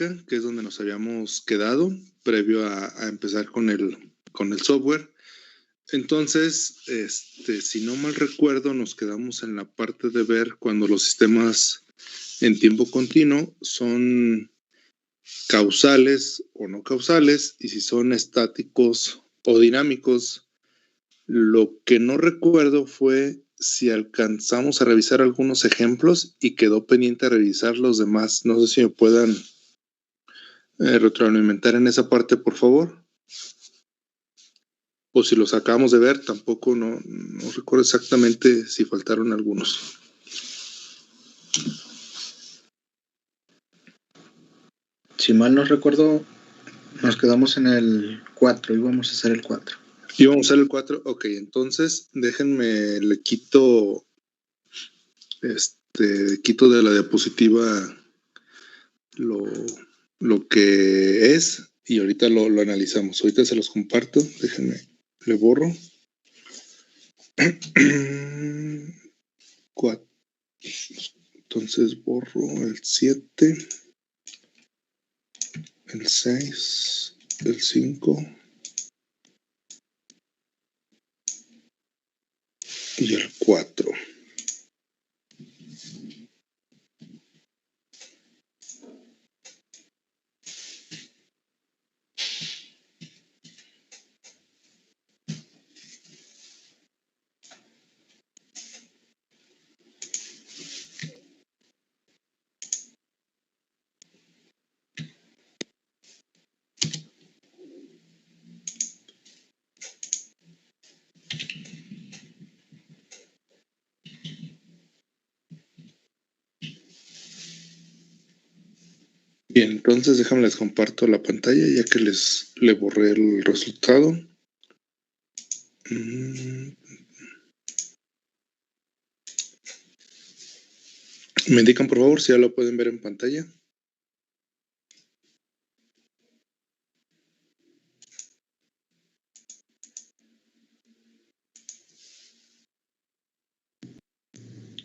gráfica, que es donde nos habíamos quedado previo a empezar con el software. Entonces, si no mal recuerdo, nos quedamos en la parte de ver cuando los sistemas en tiempo continuo son causales o no causales y si son estáticos o dinámicos. Lo que no recuerdo fue si alcanzamos a revisar algunos ejemplos y quedó pendiente revisar los demás. No sé si me puedan retroalimentar en esa parte, por favor. O si los acabamos de ver, tampoco no recuerdo exactamente si faltaron algunos. Si mal no recuerdo, nos quedamos en el 4, íbamos a hacer el 4. Íbamos a hacer el 4, ok, entonces déjenme, le quito de la diapositiva lo que es y ahorita lo analizamos. Ahorita se los comparto, déjenme, le borro. 4. Entonces borro el 7, el 6, el 5 y el 4. Bien, entonces déjame les comparto la pantalla ya que le borré el resultado. Me indican por favor si ya lo pueden ver en pantalla.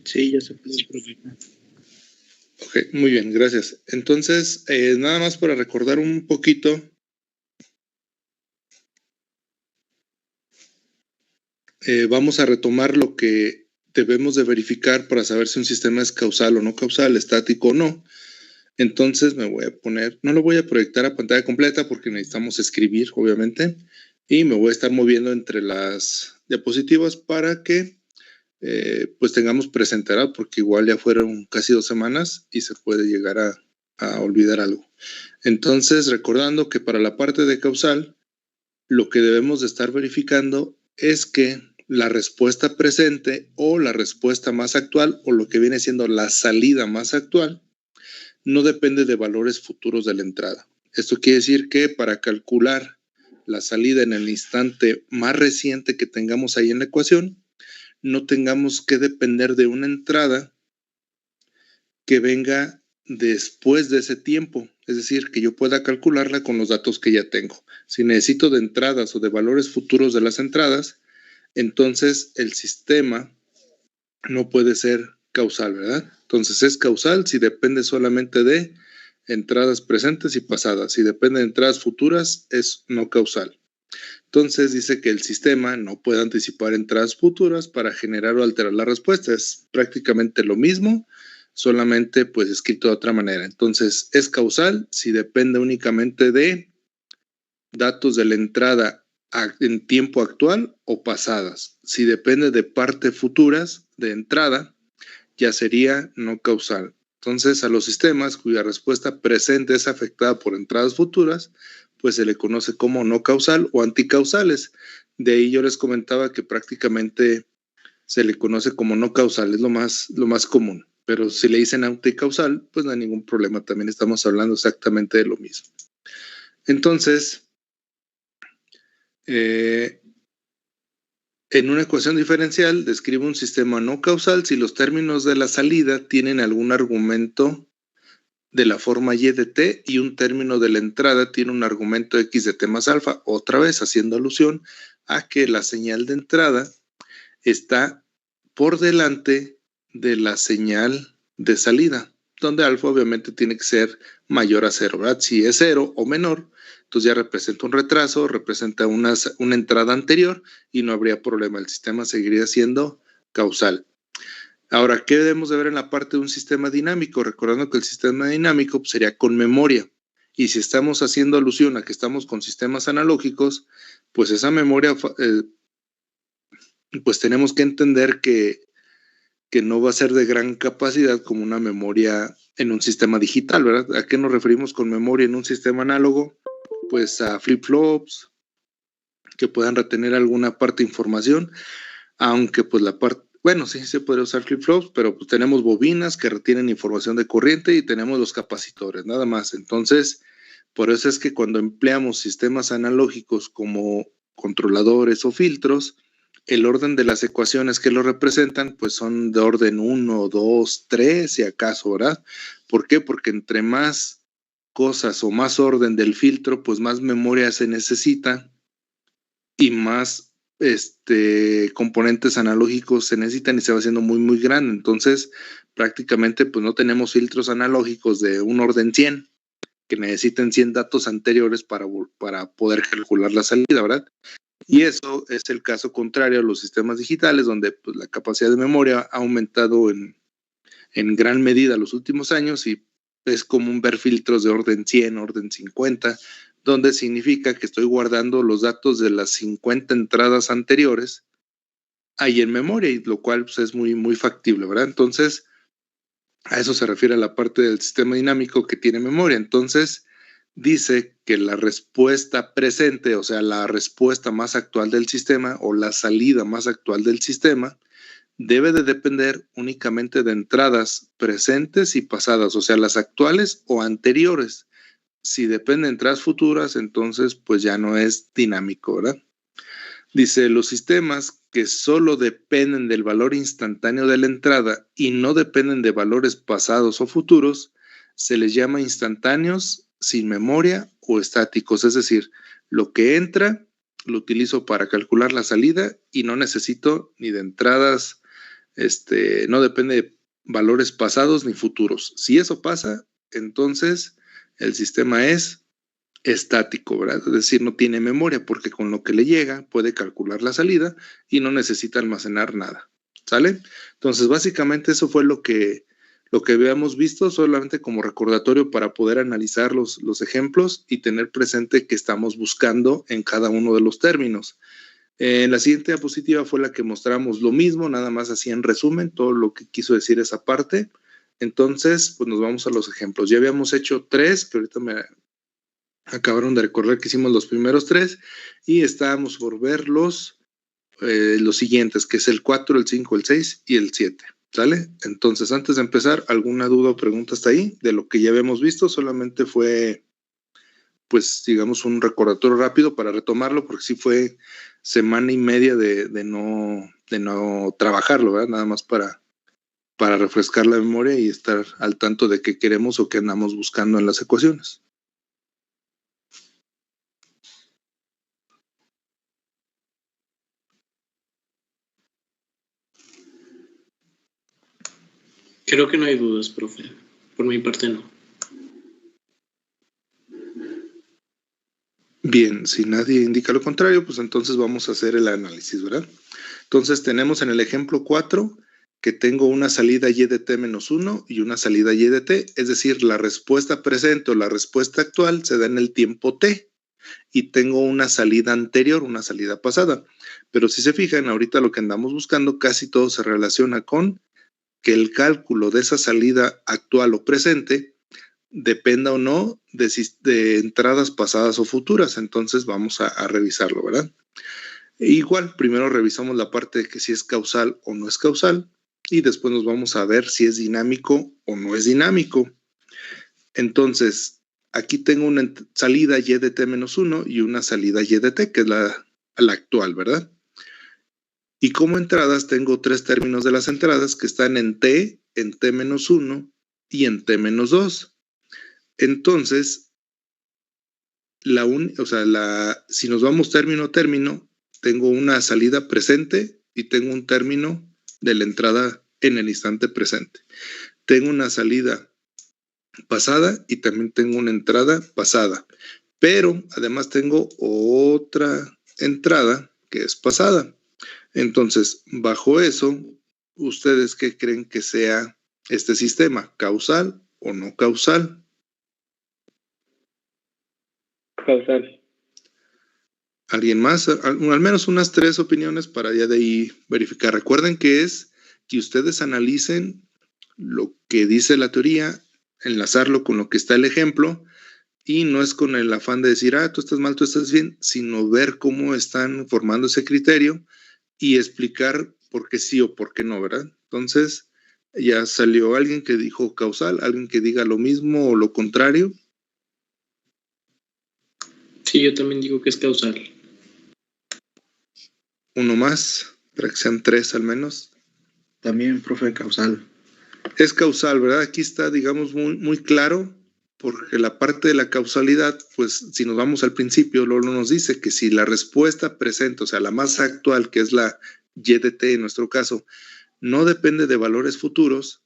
Sí, ya se puede proyectar. Ok, muy bien, gracias. Entonces, nada más para recordar un poquito. Vamos a retomar lo que debemos de verificar para saber si un sistema es causal o no causal, estático o no. Entonces me voy a poner, no lo voy a proyectar a pantalla completa porque necesitamos escribir, obviamente, y me voy a estar moviendo entre las diapositivas para que pues tengamos presente, ¿verdad? Porque igual ya fueron casi 2 semanas y se puede llegar a olvidar algo. Entonces, recordando que para la parte de causal, lo que debemos de estar verificando es que la respuesta presente o la respuesta más actual o lo que viene siendo la salida más actual no depende de valores futuros de la entrada. Esto quiere decir que para calcular la salida en el instante más reciente que tengamos ahí en la ecuación, no tengamos que depender de una entrada que venga después de ese tiempo. Es decir, que yo pueda calcularla con los datos que ya tengo. Si necesito de entradas o de valores futuros de las entradas, entonces el sistema no puede ser causal, ¿verdad? Entonces es causal si depende solamente de entradas presentes y pasadas. Si depende de entradas futuras, es no causal. Entonces dice que el sistema no puede anticipar entradas futuras para generar o alterar la respuesta. Es prácticamente lo mismo, solamente pues escrito de otra manera. Entonces es causal si depende únicamente de datos de la entrada en tiempo actual o pasadas. Si depende de partes futuras de entrada, ya sería no causal. Entonces, a los sistemas cuya respuesta presente es afectada por entradas futuras, pues se le conoce como no causal o anticausales. De ahí yo les comentaba que prácticamente se le conoce como no causal, es lo más común. Pero si le dicen anticausal, pues no hay ningún problema. También estamos hablando exactamente de lo mismo. Entonces, en una ecuación diferencial describe un sistema no causal si los términos de la salida tienen algún argumento de la forma y de t y un término de la entrada tiene un argumento x de t más alfa, otra vez haciendo alusión a que la señal de entrada está por delante de la señal de salida. donde alfa obviamente tiene que ser mayor a 0, ¿verdad? Si es 0 o menor, entonces ya representa un retraso, representa una entrada anterior y no habría problema, el sistema seguiría siendo causal. Ahora, ¿qué debemos de ver en la parte de un sistema dinámico? Recordando que el sistema dinámico pues, sería con memoria. Y si estamos haciendo alusión a que estamos con sistemas analógicos, pues esa memoria, pues tenemos que entender que no va a ser de gran capacidad como una memoria en un sistema digital, ¿verdad? ¿A qué nos referimos con memoria en un sistema análogo? Pues a flip-flops que puedan retener alguna parte de información, aunque pues la parte, bueno, sí se puede usar flip-flops, pero pues tenemos bobinas que retienen información de corriente y tenemos los capacitores, nada más. Entonces, por eso es que cuando empleamos sistemas analógicos como controladores o filtros, el orden de las ecuaciones que lo representan, pues son de orden 1, 2, 3, si acaso, ¿verdad? ¿Por qué? Porque entre más cosas o más orden del filtro, pues más memoria se necesita y más componentes analógicos se necesitan y se va haciendo muy, muy grande. Entonces, prácticamente, pues no tenemos filtros analógicos de un orden 100 que necesiten 100 datos anteriores para poder calcular la salida, ¿verdad? Y eso es el caso contrario a los sistemas digitales, donde pues, la capacidad de memoria ha aumentado en gran medida los últimos años y es común ver filtros de orden 100, orden 50, donde significa que estoy guardando los datos de las 50 entradas anteriores ahí en memoria, y lo cual pues, es muy, muy factible, ¿verdad? Entonces, a eso se refiere a la parte del sistema dinámico que tiene memoria. Entonces, dice que la respuesta presente, o sea, la respuesta más actual del sistema o la salida más actual del sistema, debe de depender únicamente de entradas presentes y pasadas, o sea, las actuales o anteriores. Si depende de entradas futuras, entonces pues ya no es dinámico, ¿verdad? Dice, los sistemas que solo dependen del valor instantáneo de la entrada y no dependen de valores pasados o futuros, se les llama instantáneos, sin memoria o estáticos. Es decir, lo que entra lo utilizo para calcular la salida y no necesito ni de entradas, no depende de valores pasados ni futuros. Si eso pasa, entonces el sistema es estático, ¿verdad? Es decir, no tiene memoria porque con lo que le llega puede calcular la salida y no necesita almacenar nada, ¿sale? Entonces, básicamente eso fue lo que habíamos visto, solamente como recordatorio para poder analizar los ejemplos y tener presente que estamos buscando en cada uno de los términos. La siguiente diapositiva fue la que mostramos lo mismo, nada más así en resumen, todo lo que quiso decir esa parte. Entonces, pues nos vamos a los ejemplos. Ya habíamos hecho 3, que ahorita me acabaron de recordar que hicimos los primeros 3 y estábamos por ver los siguientes, que es el 4, el 5, el 6 y el 7. ¿Sale? Entonces, antes de empezar, ¿alguna duda o pregunta hasta ahí de lo que ya habíamos visto? Solamente fue, pues, digamos, un recordatorio rápido para retomarlo, porque sí fue semana y media de no trabajarlo, ¿verdad? Nada más para refrescar la memoria y estar al tanto de qué queremos o qué andamos buscando en las ecuaciones. Creo que no hay dudas, profe. Por mi parte, no. Bien, si nadie indica lo contrario, pues entonces vamos a hacer el análisis, ¿verdad? Entonces tenemos en el ejemplo 4 que tengo una salida y de t-1 y una salida y de t, es decir, la respuesta presente o la respuesta actual se da en el tiempo t y tengo una salida anterior, una salida pasada. Pero si se fijan, ahorita lo que andamos buscando casi todo se relaciona con que el cálculo de esa salida actual o presente dependa o no de entradas pasadas o futuras. Entonces vamos a revisarlo, ¿verdad? Igual, primero revisamos la parte de que si es causal o no es causal y después nos vamos a ver si es dinámico o no es dinámico. Entonces, aquí tengo una salida y de t-1 y una salida y de t, que es la actual, ¿verdad? Y como entradas tengo 3 términos de las entradas que están en t, en t-1 y en t-2. Entonces, si nos vamos término a término, tengo una salida presente y tengo un término de la entrada en el instante presente. Tengo una salida pasada y también tengo una entrada pasada. Pero además tengo otra entrada que es pasada. Entonces, bajo eso, ¿ustedes qué creen que sea este sistema? ¿Causal o no causal? Causal. ¿Alguien más? Al menos unas 3 opiniones para ya de ahí verificar. Recuerden que es que ustedes analicen lo que dice la teoría, enlazarlo con lo que está el ejemplo, y no es con el afán de decir, tú estás mal, tú estás bien, sino ver cómo están formando ese criterio y explicar por qué sí o por qué no, ¿verdad? Entonces, ya salió alguien que dijo causal, alguien que diga lo mismo o lo contrario. Sí, yo también digo que es causal. Uno más, para que sean 3 al menos. También, profe, causal. Es causal, ¿verdad? Aquí está, digamos, muy, muy claro, porque la parte de la causalidad, pues si nos vamos al principio, Lolo nos dice que si la respuesta presente, o sea, la más actual, que es la YDT en nuestro caso, no depende de valores futuros,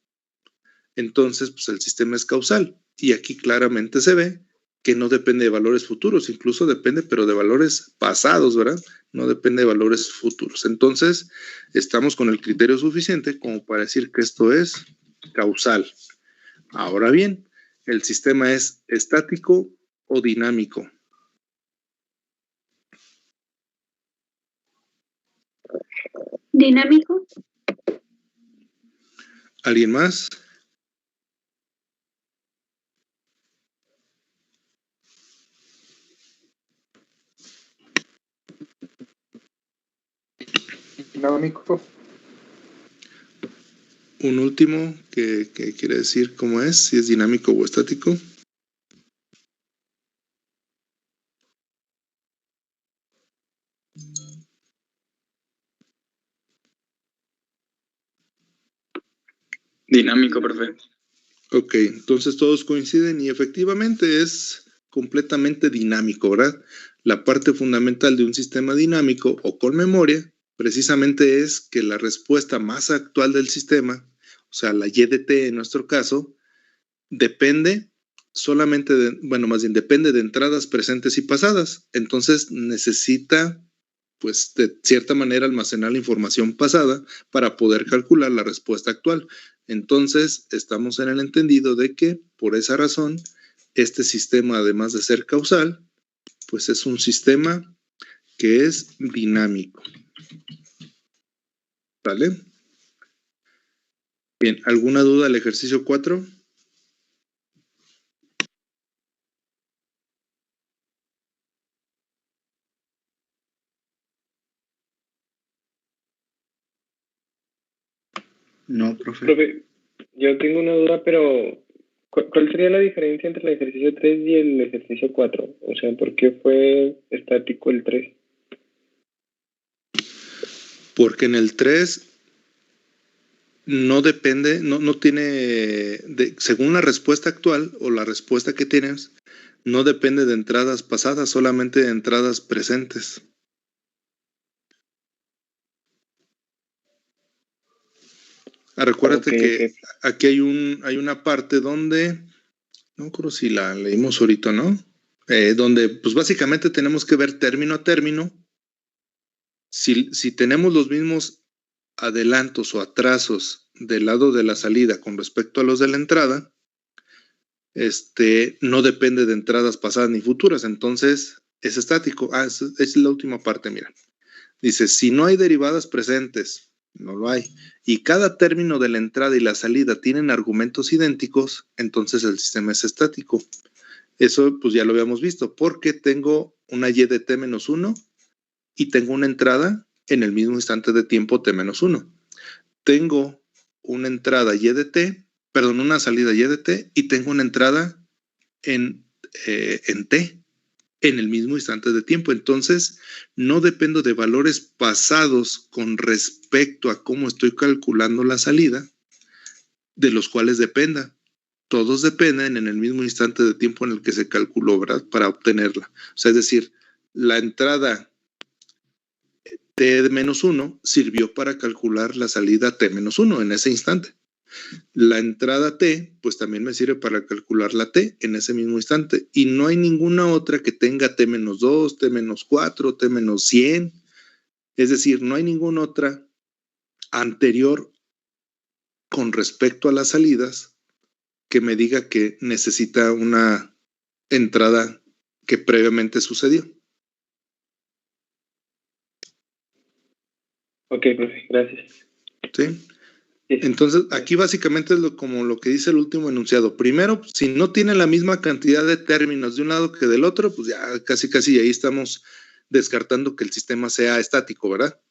entonces pues el sistema es causal. Y aquí claramente se ve que no depende de valores futuros, incluso depende, pero de valores pasados, ¿verdad? No depende de valores futuros. Entonces, estamos con el criterio suficiente como para decir que esto es causal. Ahora bien, ¿el sistema es estático o dinámico? Dinámico. ¿Alguien más? Dinámico. Un último que quiere decir cómo es, si es dinámico o estático. Dinámico, profe. Ok, entonces todos coinciden y efectivamente es completamente dinámico, ¿verdad? La parte fundamental de un sistema dinámico o con memoria precisamente es que la respuesta más actual del sistema, o sea, la YDT en nuestro caso, depende solamente de, bueno, más bien depende de entradas presentes y pasadas. Entonces necesita, pues, de cierta manera almacenar la información pasada para poder calcular la respuesta actual. Entonces, estamos en el entendido de que, por esa razón, este sistema, además de ser causal, pues es un sistema que es dinámico. ¿Vale? Bien, ¿alguna duda al ejercicio 4? No, profe. Profe, yo tengo una duda, pero ¿cuál sería la diferencia entre el ejercicio 3 y el ejercicio 4? O sea, ¿por qué fue estático el 3? Porque en el 3 no depende, no tiene, según la respuesta actual o la respuesta que tienes, no depende de entradas pasadas, solamente de entradas presentes. Recuérdate que aquí hay una parte donde, no creo si la leímos ahorita, ¿no? Donde pues básicamente tenemos que ver término a término. Si tenemos los mismos adelantos o atrasos del lado de la salida con respecto a los de la entrada, no depende de entradas pasadas ni futuras, entonces es estático. Es la última parte, mira. Dice, si no hay derivadas presentes, no lo hay, y cada término de la entrada y la salida tienen argumentos idénticos, entonces el sistema es estático. Eso pues ya lo habíamos visto, porque tengo una y de t-1 y tengo una entrada en el mismo instante de tiempo t-1. Tengo una entrada y de t, perdón, una salida y de t, y tengo una entrada en t en el mismo instante de tiempo. Entonces, no dependo de valores pasados con respecto a cómo estoy calculando la salida, de los cuales dependa. Todos dependen en el mismo instante de tiempo en el que se calculó, ¿verdad? Para obtenerla. O sea, es decir, la entrada t-1 sirvió para calcular la salida t-1 en ese instante. La entrada T, pues también me sirve para calcular la T en ese mismo instante. Y no hay ninguna otra que tenga T-2, T-4, T-100. Es decir, no hay ninguna otra anterior con respecto a las salidas que me diga que necesita una entrada que previamente sucedió. Ok, profe, gracias. ¿Sí? Entonces, aquí básicamente es como lo que dice el último enunciado. Primero, si no tiene la misma cantidad de términos de un lado que del otro, pues ya casi ahí estamos descartando que el sistema sea estático, ¿verdad?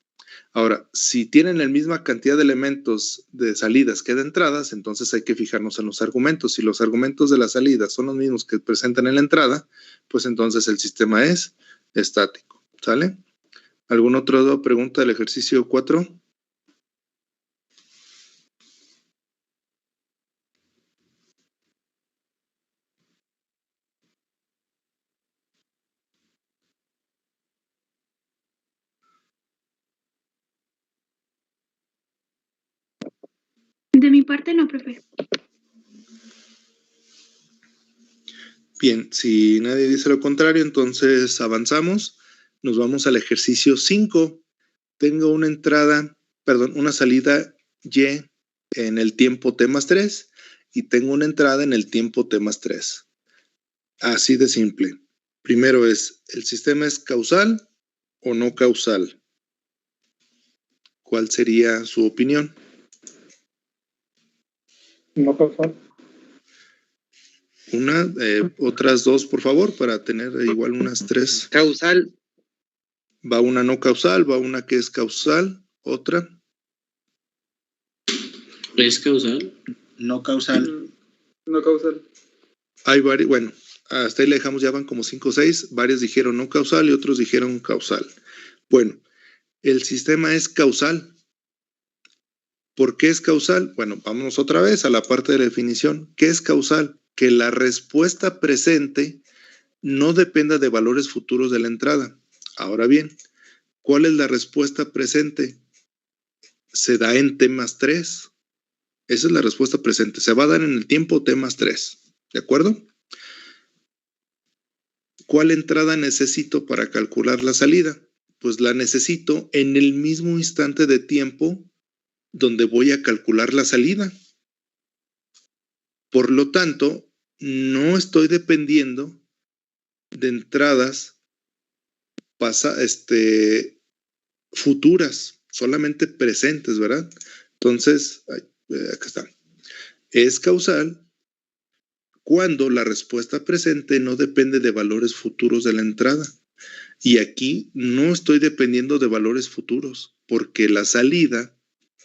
Ahora, si tienen la misma cantidad de elementos de salidas que de entradas, entonces hay que fijarnos en los argumentos. Si los argumentos de la salida son los mismos que presentan en la entrada, pues entonces el sistema es estático. ¿Sale? ¿Alguna otra pregunta del ejercicio 4? De mi parte no, profe. Bien, si nadie dice lo contrario, entonces avanzamos. Nos vamos al ejercicio 5. Tengo una salida Y en el tiempo T+3 y tengo una entrada en el tiempo T+3. Así de simple. Primero es, ¿el sistema es causal o no causal? ¿Cuál sería su opinión? No causal. Otras dos, por favor, para tener igual unas 3. Causal. Va una no causal, va una que es causal, otra. ¿Es causal? No causal. No causal. Hay varios, bueno, hasta ahí le dejamos, ya van como 5 o 6. Varios dijeron no causal y otros dijeron causal. Bueno, el sistema es causal. ¿Por qué es causal? Bueno, vámonos otra vez a la parte de la definición. ¿Qué es causal? Que la respuesta presente no dependa de valores futuros de la entrada. Ahora bien, ¿cuál es la respuesta presente? Se da en T+3. Esa es la respuesta presente. Se va a dar en el tiempo T+3. ¿De acuerdo? ¿Cuál entrada necesito para calcular la salida? Pues la necesito en el mismo instante de tiempo donde voy a calcular la salida. Por lo tanto, no estoy dependiendo de entradas futuras, solamente presentes, ¿verdad? Entonces, acá está. Es causal cuando la respuesta presente no depende de valores futuros de la entrada. Y aquí no estoy dependiendo de valores futuros, porque la salida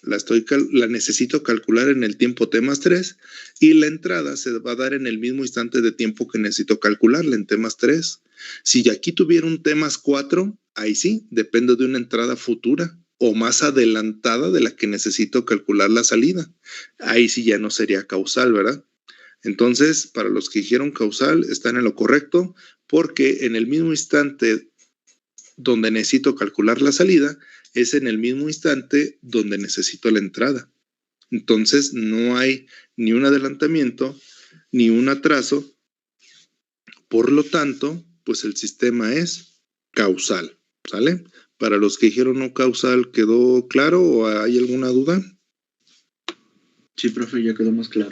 la necesito calcular en el tiempo T+3 y la entrada se va a dar en el mismo instante de tiempo que necesito calcularla en T+3. Si aquí tuviera un T+4, ahí sí, dependo de una entrada futura o más adelantada de la que necesito calcular la salida. Ahí sí ya no sería causal, ¿verdad? Entonces, para los que dijeron causal, están en lo correcto, porque en el mismo instante donde necesito calcular la salida, es en el mismo instante donde necesito la entrada. Entonces, no hay ni un adelantamiento, ni un atraso. Por lo tanto, pues el sistema es causal, ¿sale? Para los que dijeron no causal, ¿quedó claro o hay alguna duda? Sí, profe, ya quedó más claro.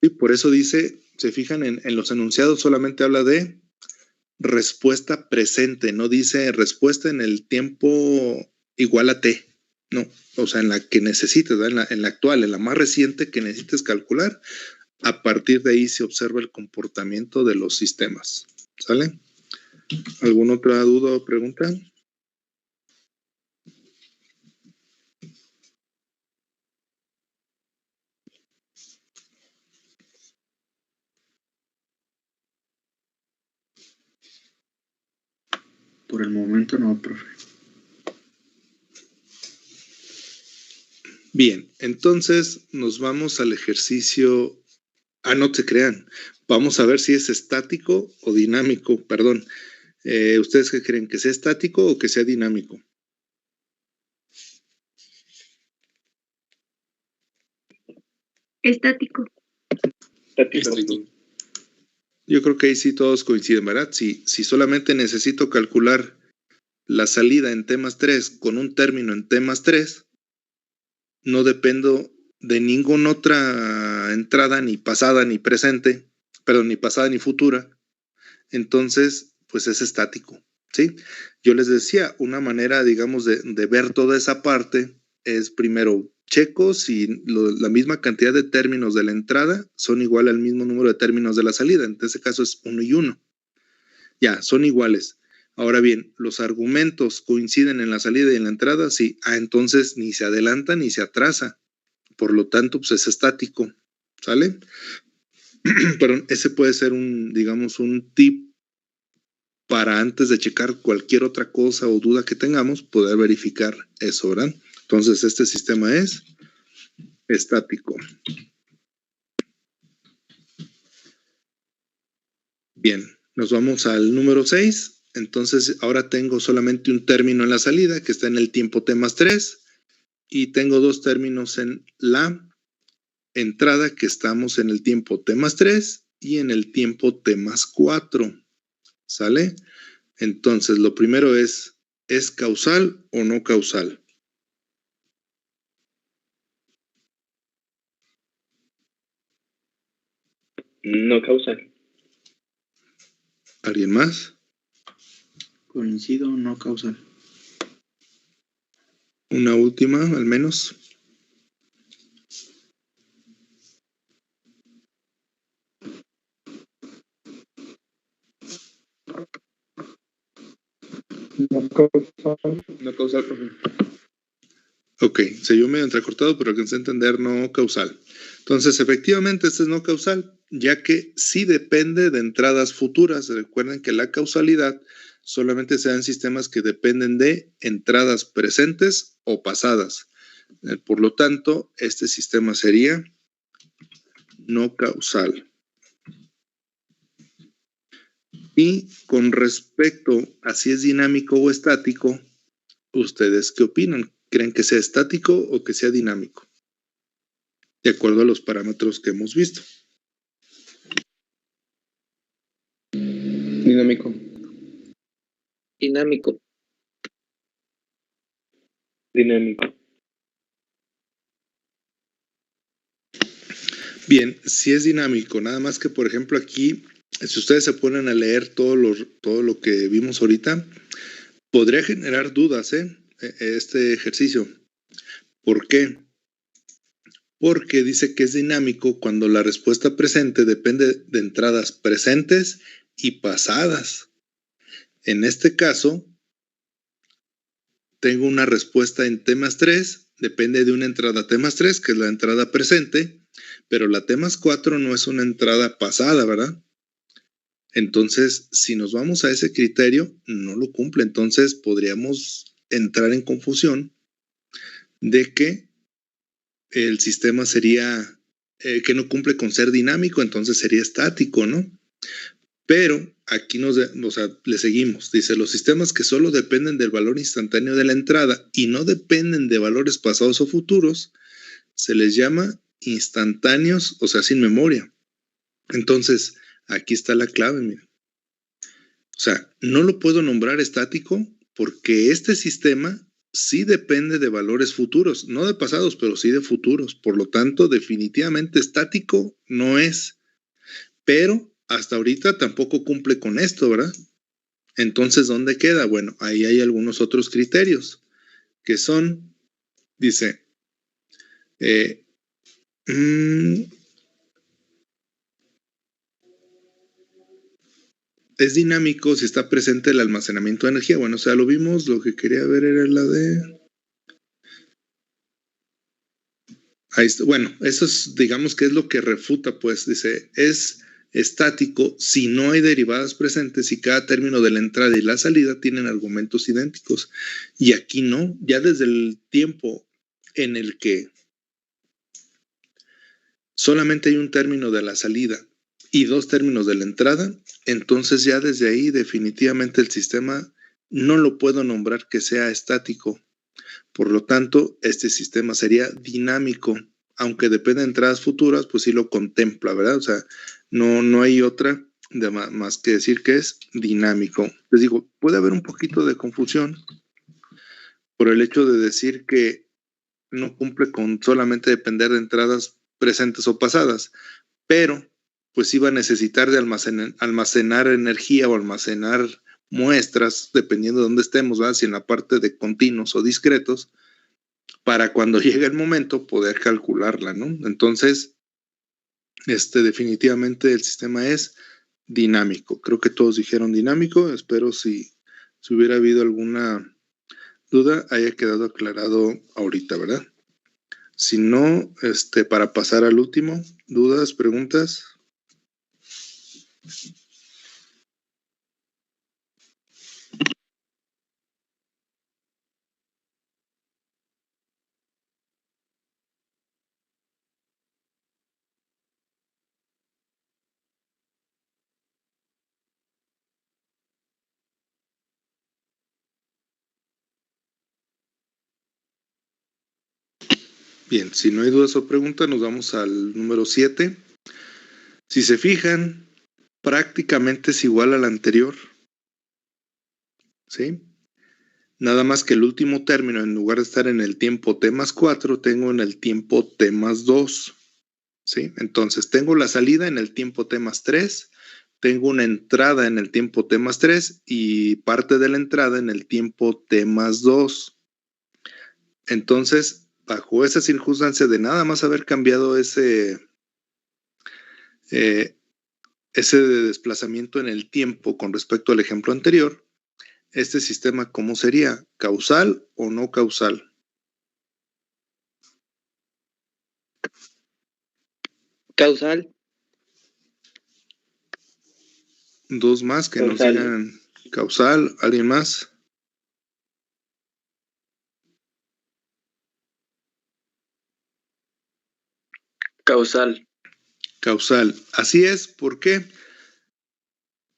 Y por eso dice, se fijan en los enunciados, solamente habla de respuesta presente, no dice respuesta en el tiempo igual a T, no, o sea, en la que necesites, en la actual, en la más reciente que necesites calcular, a partir de ahí se observa el comportamiento de los sistemas, ¿sale? ¿Alguna otra duda o pregunta? Por el momento no, profe. Bien, entonces nos vamos al ejercicio. No se crean. Vamos a ver si es estático o dinámico. Perdón. ¿Ustedes qué creen? ¿Que sea estático o que sea dinámico? Estático. Estático. Yo creo que ahí sí todos coinciden, ¿verdad? Si solamente necesito calcular la salida en T más 3 con un término en T más 3, no dependo de ninguna otra entrada, ni pasada ni presente, perdón, ni pasada ni futura. Entonces, pues es estático, ¿sí? Yo les decía, una manera, digamos, de ver toda esa parte es primero checo si la misma cantidad de términos de la entrada son igual al mismo número de términos de la salida. En este caso es 1 y 1. Ya, son iguales. Ahora bien, los argumentos coinciden en la salida y en la entrada, sí. Entonces ni se adelanta ni se atrasa. Por lo tanto, pues es estático. ¿Sale? Pero ese puede ser digamos, un tip para antes de checar cualquier otra cosa o duda que tengamos, poder verificar eso, ¿verdad? Entonces, este sistema es estático. Bien, nos vamos al número 6. Entonces, ahora tengo solamente un término en la salida que está en el tiempo T más 3 y tengo dos términos en la entrada que estamos en el tiempo T más 3 y en el tiempo T más 4. ¿Sale? Entonces, lo primero ¿es causal o no causal? No causal. ¿Alguien más? Coincido, no causal. Una última, al menos. No causal. No causal, profe. Ok, se oyó medio entrecortado, pero alcancé a entender no causal. Entonces, efectivamente, este es no causal, ya que sí depende de entradas futuras. Recuerden que la causalidad solamente se da en sistemas que dependen de entradas presentes o pasadas. Por lo tanto, este sistema sería no causal. Y con respecto a si es dinámico o estático, ¿ustedes qué opinan? ¿Creen que sea estático o que sea dinámico? De acuerdo a los parámetros que hemos visto. Dinámico. Dinámico. Dinámico. Bien, si es dinámico, nada más que, por ejemplo, aquí, si ustedes se ponen a leer todo lo que vimos ahorita, podría generar dudas, este ejercicio. ¿Por qué? Porque dice que es dinámico cuando la respuesta presente depende de entradas presentes y pasadas. En este caso, tengo una respuesta en T más 3, depende de una entrada T más 3, que es la entrada presente, pero la T más 4 no es una entrada pasada, ¿verdad? Entonces, si nos vamos a ese criterio, no lo cumple. Entonces, podríamos entrar en confusión de que el sistema sería, que no cumple con ser dinámico, entonces sería estático, ¿no? Pero aquí le seguimos. Dice, los sistemas que solo dependen del valor instantáneo de la entrada y no dependen de valores pasados o futuros, se les llama instantáneos, o sea, sin memoria. Entonces, aquí está la clave, miren. O sea, no lo puedo nombrar estático porque este sistema sí depende de valores futuros, no de pasados, pero sí de futuros. Por lo tanto, definitivamente estático no es. Pero hasta ahorita tampoco cumple con esto, ¿verdad? Entonces, ¿dónde queda? Bueno, ahí hay algunos otros criterios que son, dice, es dinámico si está presente el almacenamiento de energía. Bueno, o sea, lo vimos, lo que quería ver era la de... Ahí está. Bueno, eso es, digamos que es lo que refuta, pues, dice, es estático si no hay derivadas presentes y cada término de la entrada y la salida tienen argumentos idénticos. Y aquí no, ya desde el tiempo en el que solamente hay un término de la salida y dos términos de la entrada, entonces ya desde ahí definitivamente el sistema no lo puedo nombrar que sea estático. Por lo tanto, este sistema sería dinámico, aunque depende de entradas futuras, pues sí lo contempla, ¿verdad? O sea, no hay otra más que decir que es dinámico. Les digo, puede haber un poquito de confusión por el hecho de decir que no cumple con solamente depender de entradas presentes o pasadas, pero pues sí va a necesitar de almacenar energía o almacenar muestras, dependiendo de dónde estemos, ¿verdad? Si en la parte de continuos o discretos, para cuando llegue el momento poder calcularla, ¿no? Entonces, definitivamente el sistema es dinámico. Creo que todos dijeron dinámico. Espero si hubiera habido alguna duda haya quedado aclarado ahorita, ¿verdad? Si no, para pasar al último, dudas, preguntas. Bien, si no hay dudas o preguntas, nos vamos al número 7. Si se fijan, prácticamente es igual al anterior. ¿Sí? Nada más que el último término, en lugar de estar en el tiempo t más 4, tengo en el tiempo t más 2. ¿Sí? Entonces, tengo la salida en el tiempo t más 3, tengo una entrada en el tiempo t más 3 y parte de la entrada en el tiempo t más 2. Entonces, bajo esa circunstancia de nada más haber cambiado ese desplazamiento en el tiempo con respecto al ejemplo anterior, este sistema, ¿cómo sería? ¿Causal o no causal? Causal. Dos más que Causal. nos digan causal. ¿Alguien más? Causal. Causal. Así es. ¿Por qué?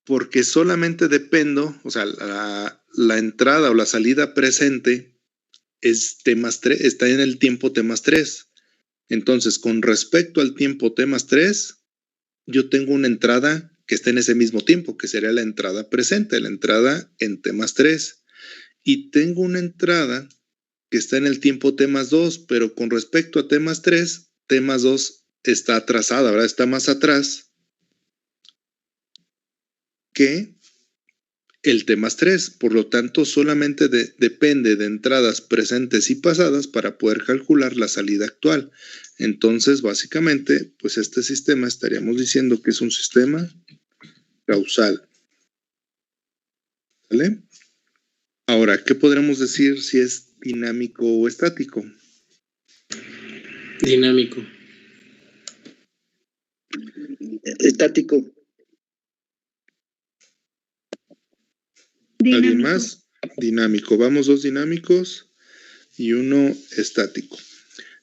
Porque solamente dependo, o sea, la entrada o la salida presente es t más 3, está en el tiempo t más 3. Entonces, con respecto al tiempo t más 3, yo tengo una entrada que está en ese mismo tiempo, que sería la entrada presente, la entrada en t más 3. Y tengo una entrada que está en el tiempo t más 2, pero con respecto a t más 3, t más 2 está atrasada, ¿verdad? Está más atrás que el t más 3. Por lo tanto, solamente depende de entradas presentes y pasadas para poder calcular la salida actual. Entonces, básicamente, pues este sistema estaríamos diciendo que es un sistema causal. ¿Vale? Ahora, ¿qué podremos decir si es dinámico o estático? Dinámico. Estático. ¿Alguien Dinámico. más? Dinámico. Vamos, dos dinámicos y uno estático.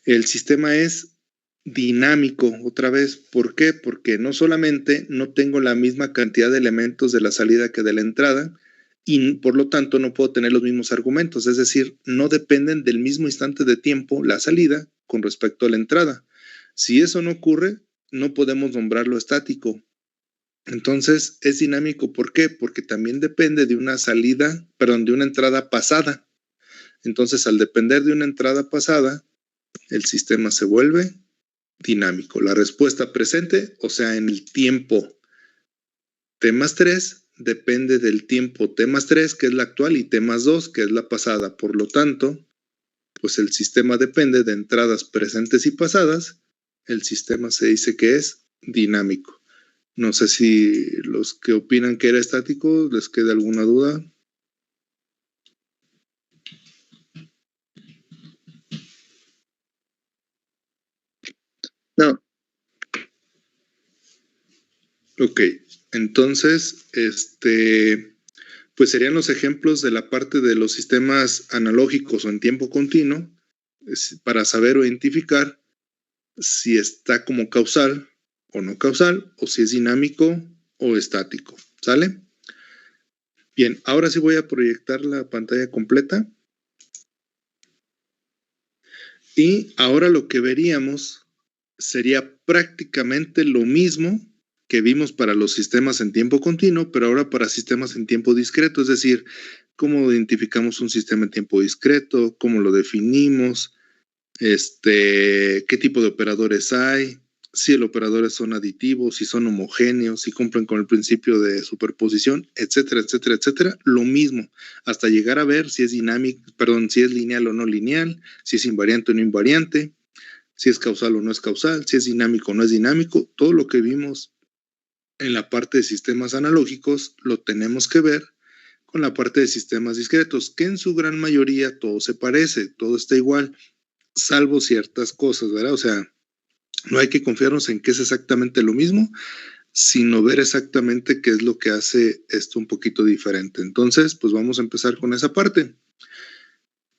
El sistema es dinámico, otra vez. ¿Por qué? Porque no solamente no tengo la misma cantidad de elementos de la salida que de la entrada y por lo tanto no puedo tener los mismos argumentos. Es decir, no dependen del mismo instante de tiempo la salida con respecto a la entrada. Si eso no ocurre, no podemos nombrarlo estático. Entonces, es dinámico, ¿por qué? Porque también depende de una de una entrada pasada. Entonces, al depender de una entrada pasada, el sistema se vuelve dinámico. La respuesta presente, o sea, en el tiempo t más 3, depende del tiempo t más 3, que es la actual, y t más 2, que es la pasada. Por lo tanto, pues el sistema depende de entradas presentes y pasadas. El sistema se dice que es dinámico. No sé si los que opinan que era estático les queda alguna duda. No. Ok, entonces, pues serían los ejemplos de la parte de los sistemas analógicos o en tiempo continuo para saber o identificar si está como causal o no causal, o si es dinámico o estático. ¿Sale? Bien, ahora sí voy a proyectar la pantalla completa. Y ahora lo que veríamos sería prácticamente lo mismo que vimos para los sistemas en tiempo continuo, pero ahora para sistemas en tiempo discreto, es decir, cómo identificamos un sistema en tiempo discreto, cómo lo definimos, qué tipo de operadores hay, si los operadores son aditivos, si son homogéneos, si cumplen con el principio de superposición, etcétera, etcétera, etcétera. Lo mismo, hasta llegar a ver si es dinámico, si es lineal o no lineal, si es invariante o no invariante, si es causal o no es causal, si es dinámico o no es dinámico. Todo lo que vimos en la parte de sistemas analógicos lo tenemos que ver con la parte de sistemas discretos, que en su gran mayoría todo se parece, todo está igual, salvo ciertas cosas, ¿verdad? O sea, no hay que confiarnos en que es exactamente lo mismo, sino ver exactamente qué es lo que hace esto un poquito diferente. Entonces, pues vamos a empezar con esa parte.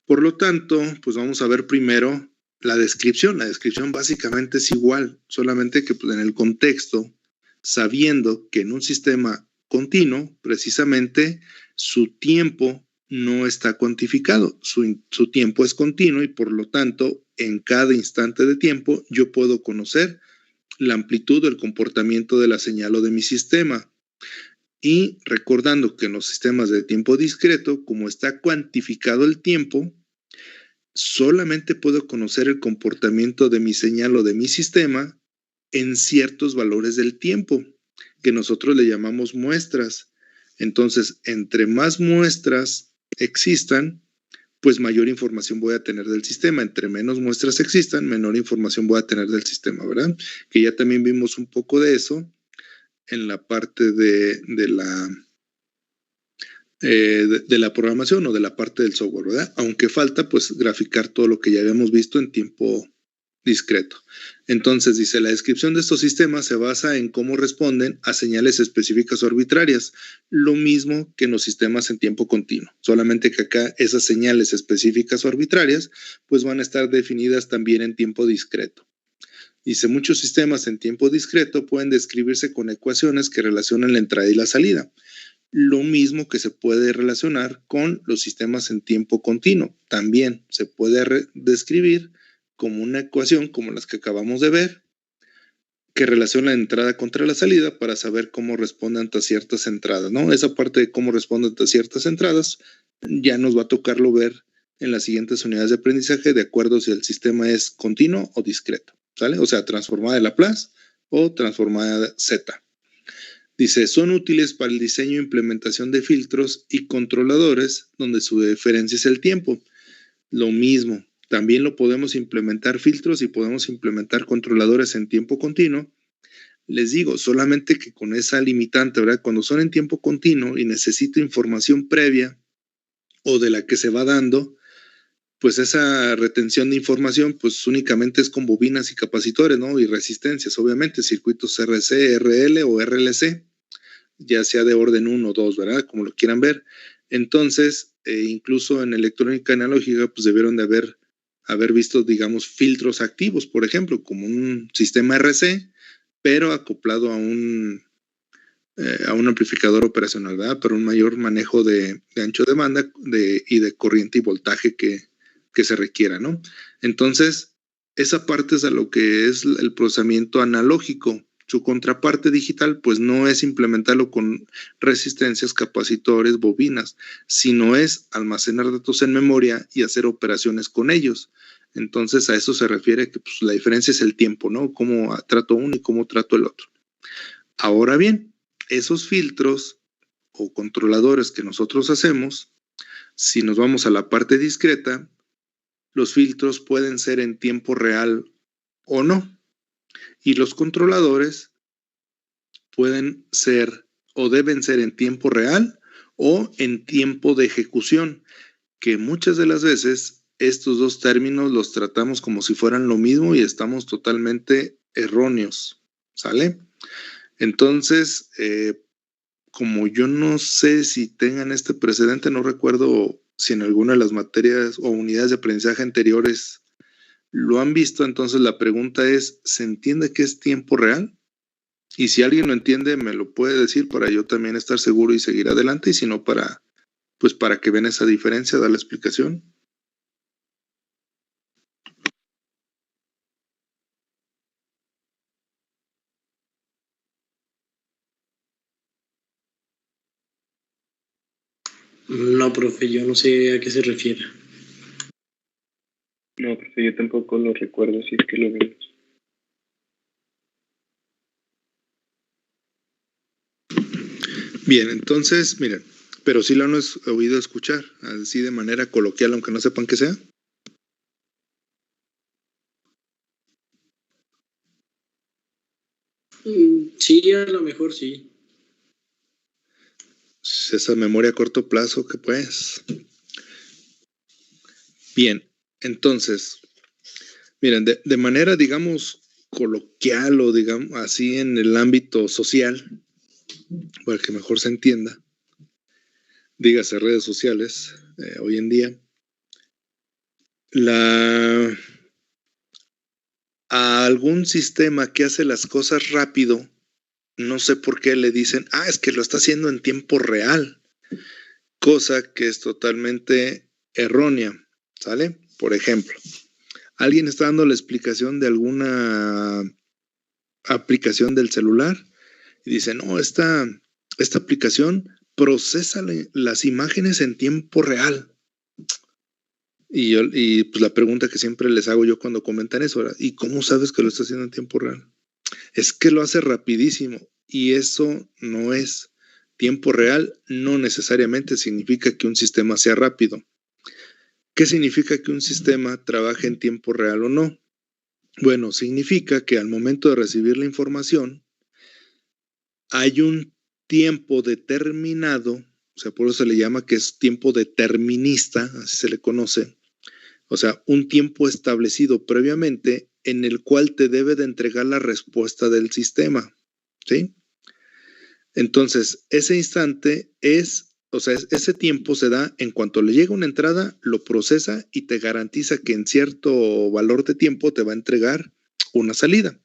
Por lo tanto, pues vamos a ver primero la descripción. La descripción básicamente es igual, solamente que pues, en el contexto, sabiendo que en un sistema continuo, precisamente, su tiempo no está cuantificado. Su tiempo es continuo y por lo tanto, en cada instante de tiempo, yo puedo conocer la amplitud o el comportamiento de la señal o de mi sistema. Y recordando que en los sistemas de tiempo discreto, como está cuantificado el tiempo, solamente puedo conocer el comportamiento de mi señal o de mi sistema en ciertos valores del tiempo, que nosotros le llamamos muestras. Entonces, entre más muestras existan, pues mayor información voy a tener del sistema. Entre menos muestras existan, menor información voy a tener del sistema, ¿verdad? Que ya también vimos un poco de eso en la parte de la programación o de la parte del software, ¿verdad? Aunque falta pues graficar todo lo que ya habíamos visto en tiempo discreto. Entonces dice, la descripción de estos sistemas se basa en cómo responden a señales específicas o arbitrarias, lo mismo que en los sistemas en tiempo continuo, solamente que acá esas señales específicas o arbitrarias pues van a estar definidas también en tiempo discreto. Dice, muchos sistemas en tiempo discreto pueden describirse con ecuaciones que relacionan la entrada y la salida, lo mismo que se puede relacionar con los sistemas en tiempo continuo. También se puede describir como una ecuación como las que acabamos de ver, que relaciona la entrada contra la salida para saber cómo responde ante ciertas entradas, ¿no? Esa parte de cómo responde ante ciertas entradas ya nos va a tocarlo ver en las siguientes unidades de aprendizaje de acuerdo si el sistema es continuo o discreto, ¿sale? O sea, transformada de Laplace o transformada de Z. Dice, son útiles para el diseño e implementación de filtros y controladores donde su diferencia es el tiempo. Lo mismo, también lo podemos implementar filtros y podemos implementar controladores en tiempo continuo. Les digo, solamente que con esa limitante, ¿verdad? Cuando son en tiempo continuo y necesito información previa o de la que se va dando, pues esa retención de información pues únicamente es con bobinas y capacitores, ¿no? Y resistencias, obviamente, circuitos RC, RL o RLC, ya sea de orden 1 o 2, ¿verdad? Como lo quieran ver. Entonces, incluso en electrónica analógica, pues debieron de haber visto, digamos, filtros activos, por ejemplo, como un sistema RC, pero acoplado a un amplificador operacional, ¿verdad? Para un mayor manejo de ancho de banda y de corriente y voltaje que se requiera, ¿no? Entonces, esa parte es a lo que es el procesamiento analógico. Su contraparte digital, pues no es implementarlo con resistencias, capacitores, bobinas, sino es almacenar datos en memoria y hacer operaciones con ellos. Entonces, a eso se refiere que pues, la diferencia es el tiempo, ¿no? Cómo trato uno y cómo trato el otro. Ahora bien, esos filtros o controladores que nosotros hacemos, si nos vamos a la parte discreta, los filtros pueden ser en tiempo real o no. Y los controladores pueden ser o deben ser en tiempo real o en tiempo de ejecución, que muchas de las veces estos dos términos los tratamos como si fueran lo mismo y estamos totalmente erróneos, ¿sale? Entonces, como yo no sé si tengan este precedente, no recuerdo si en alguna de las materias o unidades de aprendizaje anteriores lo han visto, entonces la pregunta es, ¿se entiende que es tiempo real? Y si alguien lo entiende, me lo puede decir para yo también estar seguro y seguir adelante, y si no, para que vean esa diferencia, dar la explicación. No, profe, yo no sé a qué se refiere. No, profe, yo tampoco lo recuerdo si es que lo vimos. Bien, entonces, miren, pero sí lo han oído escuchar, así de manera coloquial, aunque no sepan qué sea. Sí, a lo mejor sí. Esa memoria a corto plazo que pues. Bien, entonces, miren, de manera, digamos, coloquial o digamos así en el ámbito social, para que mejor se entienda, dígase redes sociales, hoy en día, a algún sistema que hace las cosas rápido, no sé por qué le dicen, es que lo está haciendo en tiempo real, cosa que es totalmente errónea, ¿sale? Por ejemplo, alguien está dando la explicación de alguna aplicación del celular y dice, no, esta aplicación procesa las imágenes en tiempo real. Y pues la pregunta que siempre les hago yo cuando comentan eso, ¿verdad? ¿Y cómo sabes que lo está haciendo en tiempo real? Es que lo hace rapidísimo y eso no es tiempo real, no necesariamente significa que un sistema sea rápido. ¿Qué significa que un sistema trabaje en tiempo real o no? Bueno, significa que al momento de recibir la información hay un tiempo determinado, o sea, por eso se le llama que es tiempo determinista, así se le conoce, o sea, un tiempo establecido previamente en el cual te debe de entregar la respuesta del sistema, ¿sí? Entonces, ese instante ese tiempo se da en cuanto le llega una entrada, lo procesa y te garantiza que en cierto valor de tiempo te va a entregar una salida.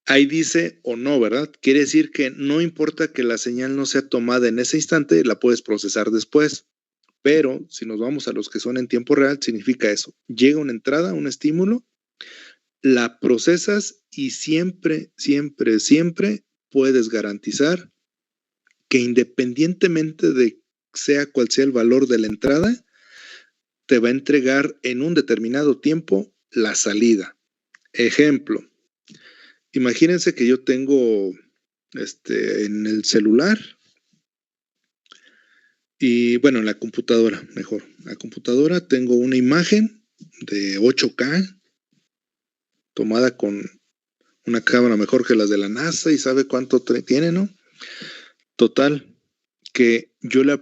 Ahí dice o no, ¿verdad? Quiere decir que no importa que la señal no sea tomada en ese instante, la puedes procesar después. Pero si nos vamos a los que son en tiempo real, significa eso. Llega una entrada, un estímulo, la procesas y siempre, siempre, siempre puedes garantizar que independientemente de sea cual sea el valor de la entrada, te va a entregar en un determinado tiempo la salida. Ejemplo, imagínense que yo tengo en el celular y bueno, en la computadora, mejor. En la computadora tengo una imagen de 8K tomada con una cámara mejor que las de la NASA y sabe cuánto tiene, ¿no? Total, que yo le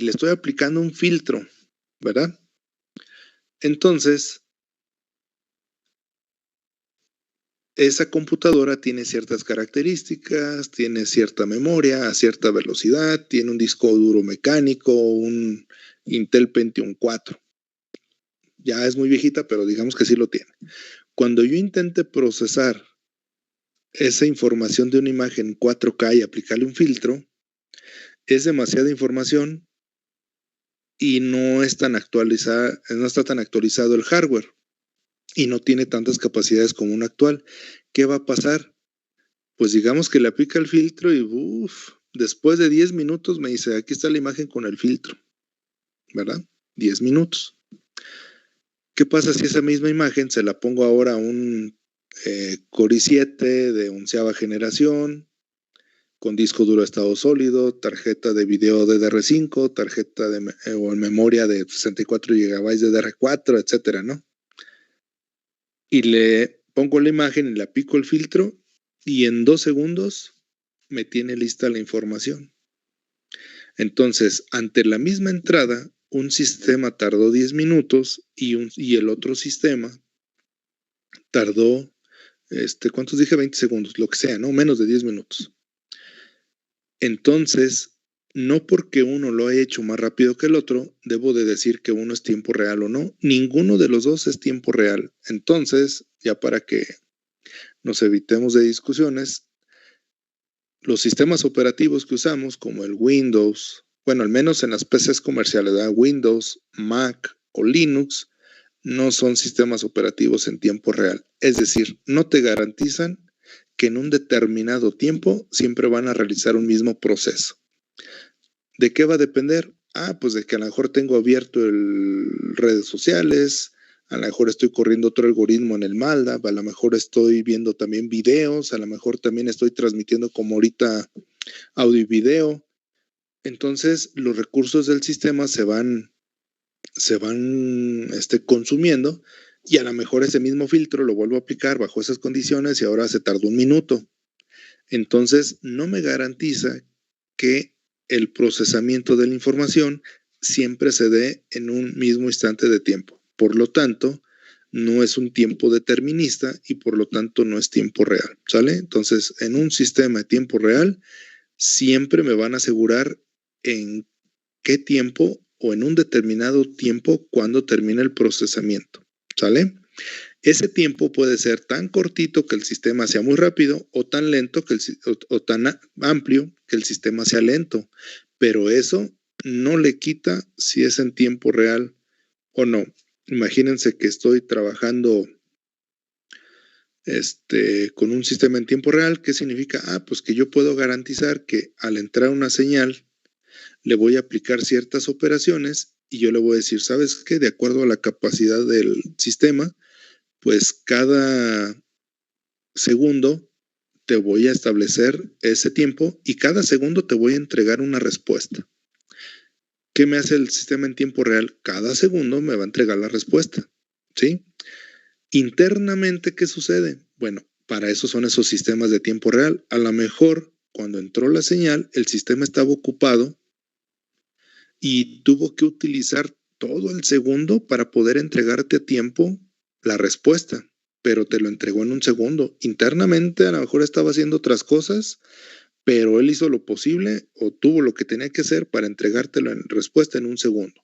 estoy aplicando un filtro, ¿verdad? Entonces, esa computadora tiene ciertas características, tiene cierta memoria a cierta velocidad, tiene un disco duro mecánico, un Intel Pentium 4. Ya es muy viejita, pero digamos que sí lo tiene. Cuando yo intente procesar esa información de una imagen 4K y aplicarle un filtro, es demasiada información y no está tan actualizado el hardware y no tiene tantas capacidades como un actual. ¿Qué va a pasar? Pues digamos que le aplica el filtro y después de 10 minutos me dice, aquí está la imagen con el filtro, ¿verdad? 10 minutos. ¿Qué pasa si esa misma imagen se la pongo ahora a un Core i7 de 11ª generación, con disco duro estado sólido, tarjeta de video DDR5, tarjeta o memoria de 64 GB DDR4, etcétera, ¿no? Y le pongo la imagen y le aplico el filtro y en 2 segundos me tiene lista la información. Entonces, ante la misma entrada, un sistema tardó 10 minutos y el otro sistema tardó, ¿cuántos dije? 20 segundos, lo que sea, ¿no? Menos de 10 minutos. Entonces, no porque uno lo haya hecho más rápido que el otro, debo de decir que uno es tiempo real o no. Ninguno de los dos es tiempo real. Entonces, ya para que nos evitemos de discusiones, los sistemas operativos que usamos, como el Windows, bueno, al menos en las PCs comerciales, ¿verdad? Windows, Mac o Linux, no son sistemas operativos en tiempo real. Es decir, no te garantizan que en un determinado tiempo siempre van a realizar un mismo proceso. ¿De qué va a depender? Pues de que a lo mejor tengo abierto redes sociales, a lo mejor estoy corriendo otro algoritmo en el MATLAB, a lo mejor estoy viendo también videos, a lo mejor también estoy transmitiendo como ahorita audio y video. Entonces, los recursos del sistema se van consumiendo, y a lo mejor ese mismo filtro lo vuelvo a aplicar bajo esas condiciones y ahora se tardó 1 minuto. Entonces, no me garantiza que el procesamiento de la información siempre se dé en un mismo instante de tiempo. Por lo tanto, no es un tiempo determinista y por lo tanto no es tiempo real, ¿sale? Entonces, en un sistema de tiempo real, siempre me van a asegurar en qué tiempo o en un determinado tiempo cuando termina el procesamiento, ¿sale? Ese tiempo puede ser tan cortito que el sistema sea muy rápido o tan lento o tan amplio que el sistema sea lento, pero eso no le quita si es en tiempo real o no. Imagínense que estoy trabajando con un sistema en tiempo real. ¿Qué significa? Pues que yo puedo garantizar que al entrar una señal le voy a aplicar ciertas operaciones y yo le voy a decir, ¿sabes qué? De acuerdo a la capacidad del sistema, pues cada segundo te voy a establecer ese tiempo y cada segundo te voy a entregar una respuesta. ¿Qué me hace el sistema en tiempo real? Cada segundo me va a entregar la respuesta, ¿sí? Internamente, ¿qué sucede? Bueno, para eso son esos sistemas de tiempo real. A lo mejor, cuando entró la señal, el sistema estaba ocupado y tuvo que utilizar todo el segundo para poder entregarte a tiempo la respuesta, pero te lo entregó en 1 segundo. Internamente a lo mejor estaba haciendo otras cosas, pero él hizo lo posible o tuvo lo que tenía que hacer para entregártelo en respuesta en 1 segundo.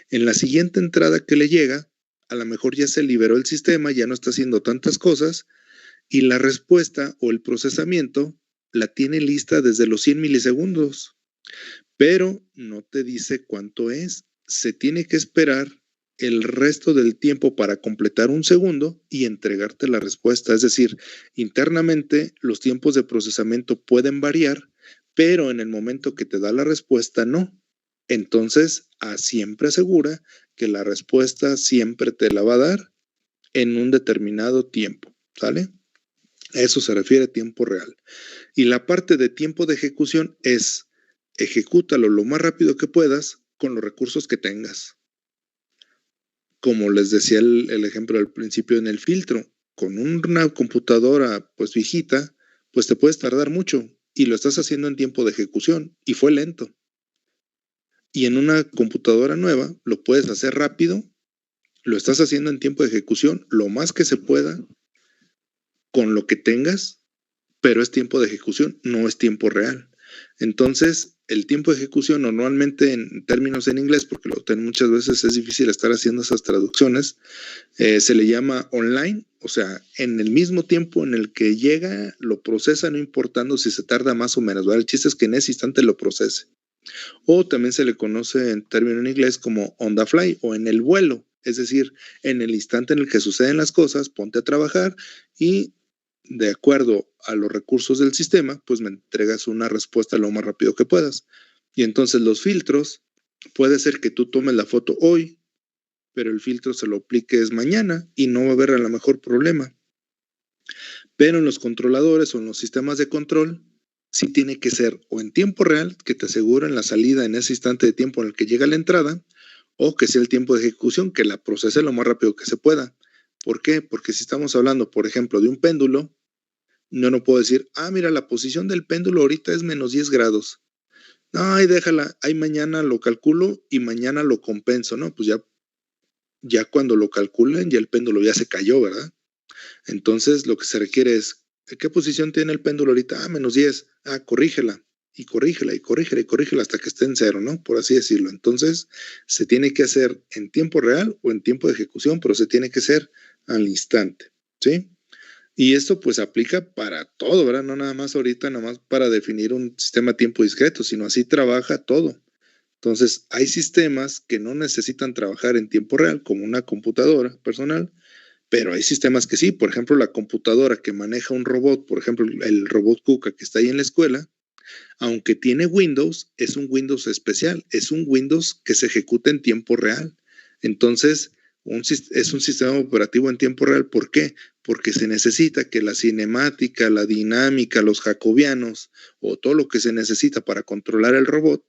En la siguiente entrada que le llega, a lo mejor ya se liberó el sistema, ya no está haciendo tantas cosas y la respuesta o el procesamiento la tiene lista desde los 100 milisegundos, pero no te dice cuánto es. Se tiene que esperar el resto del tiempo para completar 1 segundo y entregarte la respuesta. Es decir, internamente los tiempos de procesamiento pueden variar, pero en el momento que te da la respuesta, no. Entonces, siempre asegura que la respuesta siempre te la va a dar en un determinado tiempo, ¿sale? Eso se refiere a tiempo real. Y la parte de tiempo de ejecución es ejecútalo lo más rápido que puedas con los recursos que tengas. Como les decía el ejemplo al principio en el filtro, con una computadora pues viejita, pues te puedes tardar mucho y lo estás haciendo en tiempo de ejecución y fue lento. Y en una computadora nueva lo puedes hacer rápido, lo estás haciendo en tiempo de ejecución lo más que se pueda con lo que tengas, pero es tiempo de ejecución, no es tiempo real. Entonces, el tiempo de ejecución normalmente en términos en inglés, porque muchas veces es difícil estar haciendo esas traducciones, se le llama online, o sea, en el mismo tiempo en el que llega, lo procesa, no importando si se tarda más o menos, ¿verdad? El chiste es que en ese instante lo procese. O también se le conoce en término en inglés como on the fly o en el vuelo, es decir, en el instante en el que suceden las cosas, ponte a trabajar y de acuerdo a los recursos del sistema, pues me entregas una respuesta lo más rápido que puedas. Y entonces los filtros, puede ser que tú tomes la foto hoy, pero el filtro se lo apliques mañana y no va a haber a lo mejor problema. Pero en los controladores o en los sistemas de control, sí tiene que ser o en tiempo real, que te aseguren la salida en ese instante de tiempo en el que llega la entrada, o que sea el tiempo de ejecución, que la procese lo más rápido que se pueda. ¿Por qué? Porque si estamos hablando, por ejemplo, de un péndulo, no puedo decir, mira, la posición del péndulo ahorita es menos 10 grados. No, ahí déjala, ahí mañana lo calculo y mañana lo compenso, ¿no? Pues ya cuando lo calculen, ya el péndulo ya se cayó, ¿verdad? Entonces, lo que se requiere es, ¿qué posición tiene el péndulo ahorita? Menos 10. Corrígela. Y corrígela, y corrígela, y corrígela hasta que esté en 0, ¿no? Por así decirlo. Entonces, se tiene que hacer en tiempo real o en tiempo de ejecución, pero se tiene que hacer al instante, ¿sí? Y esto pues aplica para todo, ¿verdad? No nada más ahorita, nada más para definir un sistema a tiempo discreto, sino así trabaja todo. Entonces, hay sistemas que no necesitan trabajar en tiempo real, como una computadora personal, pero hay sistemas que sí. Por ejemplo, la computadora que maneja un robot, por ejemplo, el robot Kuka que está ahí en la escuela, Aunque tiene Windows, es un Windows especial, es un Windows que se ejecuta en tiempo real. Entonces, es un sistema operativo en tiempo real. ¿Por qué? Porque se necesita que la cinemática, la dinámica, los jacobianos o todo lo que se necesita para controlar el robot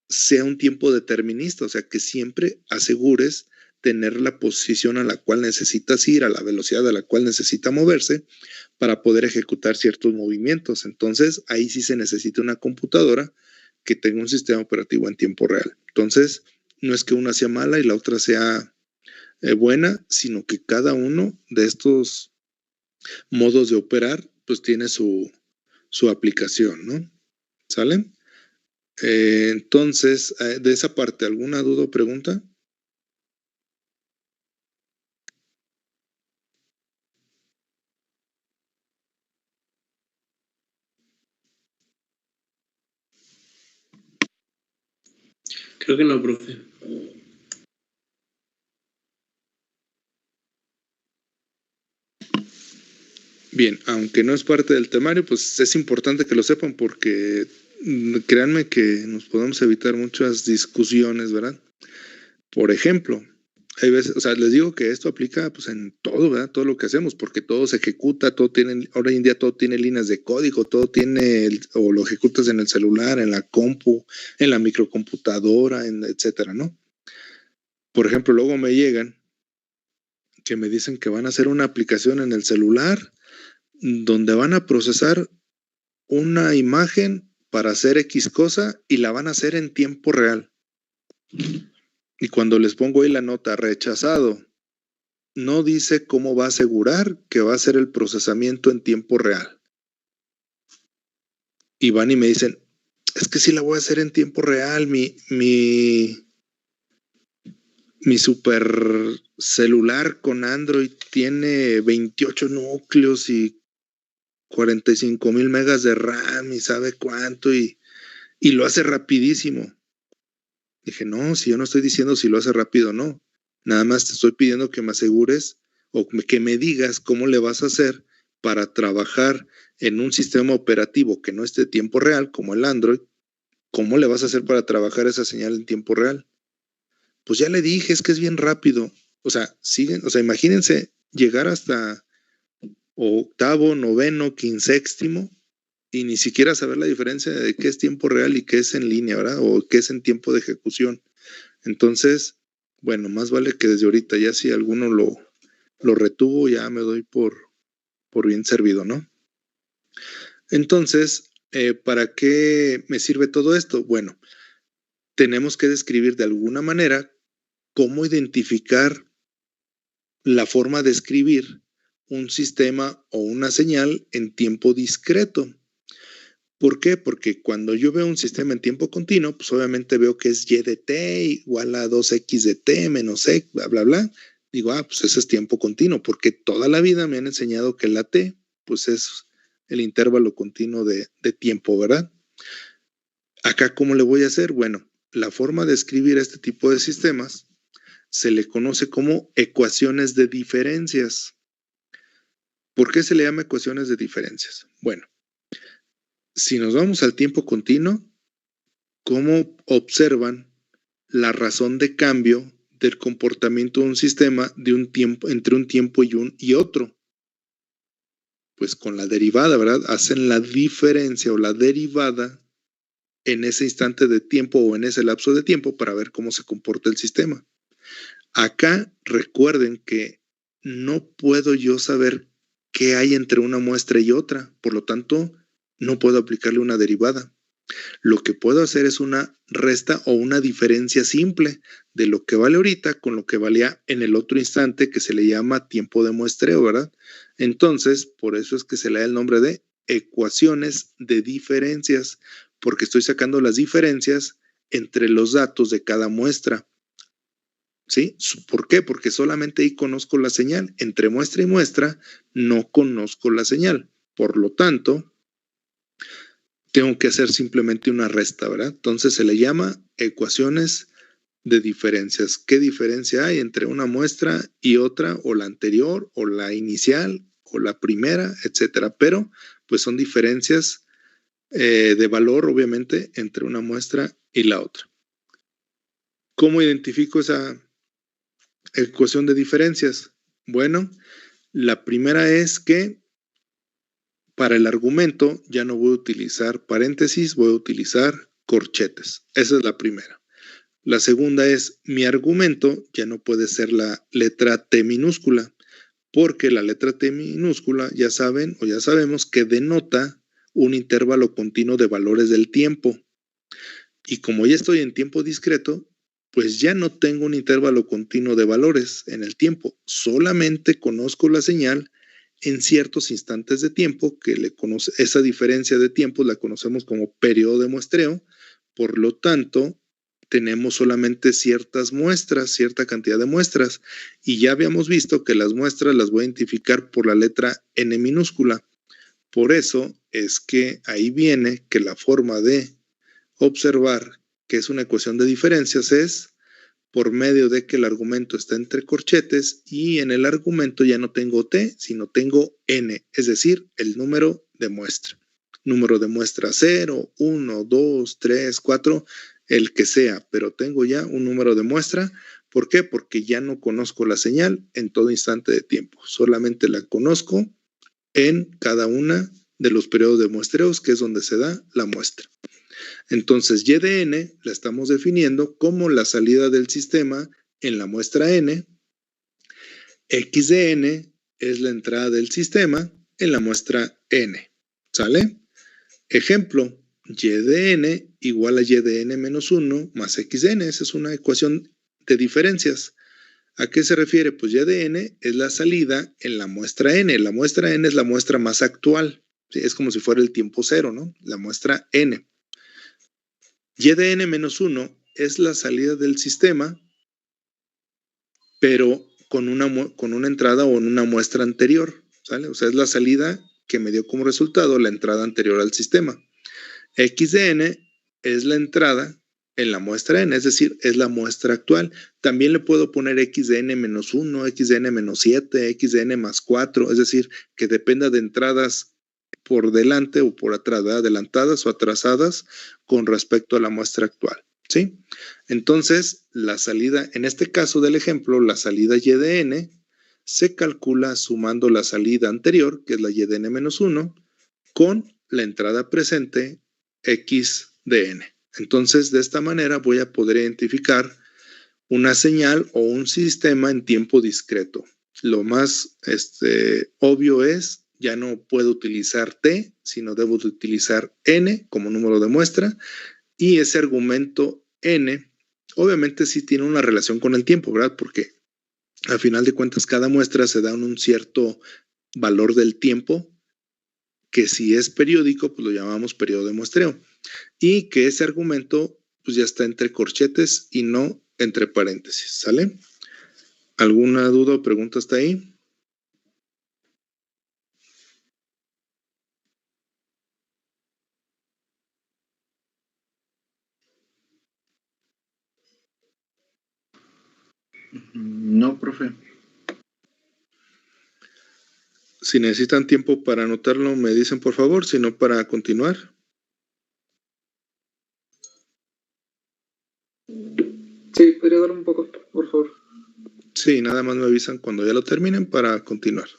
sea un tiempo determinista, o sea, que siempre asegures tener la posición a la cual necesitas ir, a la velocidad a la cual necesita moverse para poder ejecutar ciertos movimientos. Entonces, ahí sí se necesita una computadora que tenga un sistema operativo en tiempo real. Entonces, no es que una sea mala y la otra sea buena, sino que cada uno de estos modos de operar, pues tiene su aplicación, ¿no? ¿Sale? Entonces, de esa parte, ¿alguna duda o pregunta? Creo que no, profe. Bien, aunque no es parte del temario, pues es importante que lo sepan porque créanme que nos podemos evitar muchas discusiones, ¿verdad? Por ejemplo, hay veces, o sea, les digo que esto aplica pues en todo, ¿verdad? Todo lo que hacemos, porque todo se ejecuta, todo tiene, ahora en día todo tiene líneas de código, todo tiene, o lo ejecutas en el celular, en la compu, en la microcomputadora, etcétera, ¿no? Por ejemplo, luego me llegan que me dicen que van a hacer una aplicación en el celular donde van a procesar una imagen para hacer X cosa y la van a hacer en tiempo real. Y cuando les pongo ahí la nota rechazado, no dice cómo va a asegurar que va a hacer el procesamiento en tiempo real. Y van y me dicen, es que sí la voy a hacer en tiempo real, mi super celular con Android tiene 28 núcleos y 45,000 megas de RAM y sabe cuánto y lo hace rapidísimo. Dije, no, si yo no estoy diciendo si lo hace rápido o no, nada más te estoy pidiendo que me asegures o que me digas cómo le vas a hacer para trabajar en un sistema operativo que no esté en tiempo real, como el Android. ¿Cómo le vas a hacer para trabajar esa señal en tiempo real? Pues ya le dije, es que es bien rápido. O sea, imagínense llegar hasta octavo, noveno, quinceéxtimo y ni siquiera saber la diferencia de qué es tiempo real y qué es en línea, ¿verdad? O qué es en tiempo de ejecución. Entonces, bueno, más vale que desde ahorita ya si alguno lo retuvo, ya me doy por bien servido, ¿no? Entonces, ¿para qué me sirve todo esto? Bueno, tenemos que describir de alguna manera cómo identificar la forma de escribir un sistema o una señal en tiempo discreto. ¿Por qué? Porque cuando yo veo un sistema en tiempo continuo, pues obviamente veo que es y de t igual a 2x de t menos x, bla, bla, bla. Digo, pues ese es tiempo continuo, porque toda la vida me han enseñado que la t, pues es el intervalo continuo de tiempo, ¿verdad? Acá, ¿cómo le voy a hacer? Bueno, la forma de escribir este tipo de sistemas se le conoce como ecuaciones de diferencias. ¿Por qué se le llama ecuaciones de diferencias? Bueno, si nos vamos al tiempo continuo, ¿cómo observan la razón de cambio del comportamiento de un sistema de un tiempo, entre un tiempo y otro? Pues con la derivada, ¿verdad? Hacen la diferencia o la derivada en ese instante de tiempo o en ese lapso de tiempo para ver cómo se comporta el sistema. Acá recuerden que no puedo yo saber qué hay entre una muestra y otra, por lo tanto, no puedo aplicarle una derivada. Lo que puedo hacer es una resta o una diferencia simple de lo que vale ahorita con lo que valía en el otro instante, que se le llama tiempo de muestreo, ¿verdad? Entonces, por eso es que se le da el nombre de ecuaciones de diferencias, porque estoy sacando las diferencias entre los datos de cada muestra. ¿Sí? ¿Por qué? Porque solamente ahí conozco la señal. Entre muestra y muestra no conozco la señal. Por lo tanto, tengo que hacer simplemente una resta, ¿verdad? Entonces se le llama ecuaciones de diferencias. ¿Qué diferencia hay entre una muestra y otra, o la anterior, o la inicial, o la primera, etcétera? Pero, pues son diferencias de valor, obviamente, entre una muestra y la otra. ¿Cómo identifico esa ecuación de diferencias? Bueno, la primera es que para el argumento ya no voy a utilizar paréntesis, voy a utilizar corchetes. Esa es la primera. La segunda es mi argumento ya no puede ser la letra T minúscula, porque la letra T minúscula ya saben o ya sabemos que denota un intervalo continuo de valores del tiempo. Y como ya estoy en tiempo discreto, pues ya no tengo un intervalo continuo de valores en el tiempo, solamente conozco la señal en ciertos instantes de tiempo que esa diferencia de tiempo la conocemos como periodo de muestreo, por lo tanto tenemos solamente ciertas muestras, cierta cantidad de muestras, y ya habíamos visto que las muestras las voy a identificar por la letra N minúscula. Por eso es que ahí viene que la forma de observar que es una ecuación de diferencias es por medio de que el argumento está entre corchetes y en el argumento ya no tengo T, sino tengo N, es decir, el número de muestra. Número de muestra 0, 1, 2, 3, 4, el que sea, pero tengo ya un número de muestra. ¿Por qué? Porque ya no conozco la señal en todo instante de tiempo, solamente la conozco en cada una de los periodos de muestreos, que es donde se da la muestra. Entonces, Y de N la estamos definiendo como la salida del sistema en la muestra N. X de N es la entrada del sistema en la muestra N. ¿Sale? Ejemplo, Y de N igual a Y de N menos 1 más X de N. Esa es una ecuación de diferencias. ¿A qué se refiere? Pues Y de N es la salida en la muestra N. La muestra N es la muestra más actual. ¿Sí? Es como si fuera el tiempo cero, ¿no? La muestra N. Y de N menos 1 es la salida del sistema, pero con una entrada o en una muestra anterior, ¿sale? O sea, es la salida que me dio como resultado la entrada anterior al sistema. X de N es la entrada en la muestra N, es decir, es la muestra actual. También le puedo poner X de N menos 1, X de N menos 7, X de N más 4, es decir, que dependa de entradas por delante o por atrás, adelantadas o atrasadas con respecto a la muestra actual, ¿sí? Entonces, la salida, en este caso del ejemplo, la salida Y de N se calcula sumando la salida anterior, que es la Y de N menos 1, con la entrada presente X de N. Entonces, de esta manera voy a poder identificar una señal o un sistema en tiempo discreto. Lo más obvio es, ya no puedo utilizar T, sino debo de utilizar N como número de muestra, y ese argumento N, obviamente sí tiene una relación con el tiempo, ¿verdad? Porque al final de cuentas cada muestra se da en un cierto valor del tiempo, que si es periódico, pues lo llamamos periodo de muestreo, y que ese argumento pues ya está entre corchetes y no entre paréntesis, ¿sale? ¿Alguna duda o pregunta hasta ahí? No, profe. Si necesitan tiempo para anotarlo, me dicen por favor, si no para continuar. Sí, podría dar un poco, por favor. Sí, nada más me avisan cuando ya lo terminen para continuar.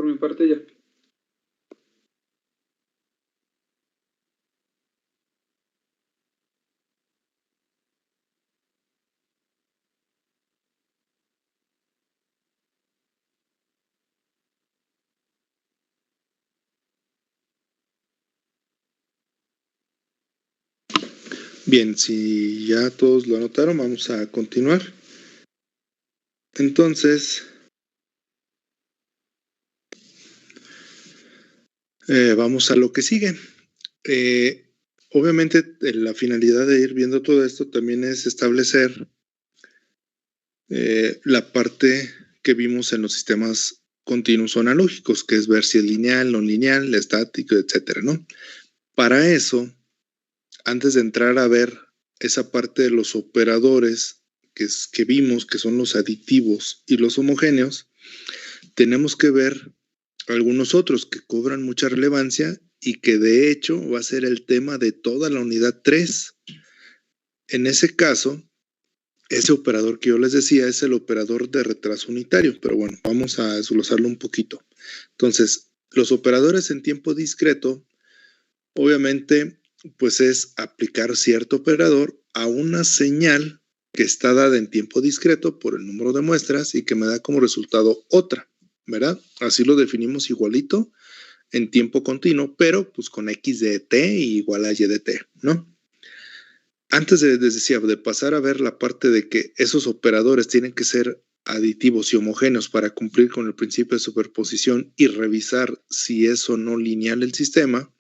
Por mi parte ya. Bien, si ya todos lo anotaron, vamos a continuar. Entonces, vamos a lo que sigue. Obviamente, la finalidad de ir viendo todo esto también es establecer la parte que vimos en los sistemas continuos o analógicos, que es ver si es lineal, no lineal, estático, etcétera, ¿no? Para eso, antes de entrar a ver esa parte de los operadores que vimos, que son los aditivos y los homogéneos, tenemos que ver algunos otros que cobran mucha relevancia y que de hecho va a ser el tema de toda la unidad 3. En ese caso, ese operador que yo les decía es el operador de retraso unitario, pero bueno, vamos a desglosarlo un poquito. Entonces, los operadores en tiempo discreto, obviamente, pues es aplicar cierto operador a una señal que está dada en tiempo discreto por el número de muestras y que me da como resultado otra, ¿verdad? Así lo definimos igualito en tiempo continuo, pero pues con x de t igual a y de t, ¿no? Antes de pasar a ver la parte de que esos operadores tienen que ser aditivos y homogéneos para cumplir con el principio de superposición y revisar si es o no lineal el sistema,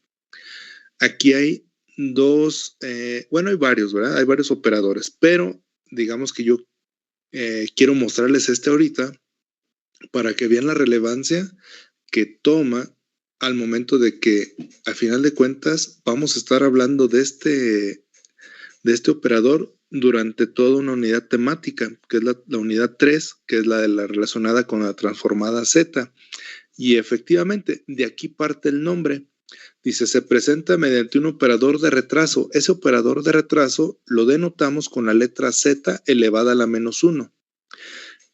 aquí hay hay varios, ¿verdad? Hay varios operadores, pero digamos que yo quiero mostrarles este ahorita para que vean la relevancia que toma al momento de que, al final de cuentas, vamos a estar hablando de este operador durante toda una unidad temática, que es la unidad 3, que es la de la relacionada con la transformada Z. Y efectivamente, de aquí parte el nombre. Dice, se presenta mediante un operador de retraso. Ese operador de retraso lo denotamos con la letra Z elevada a la -1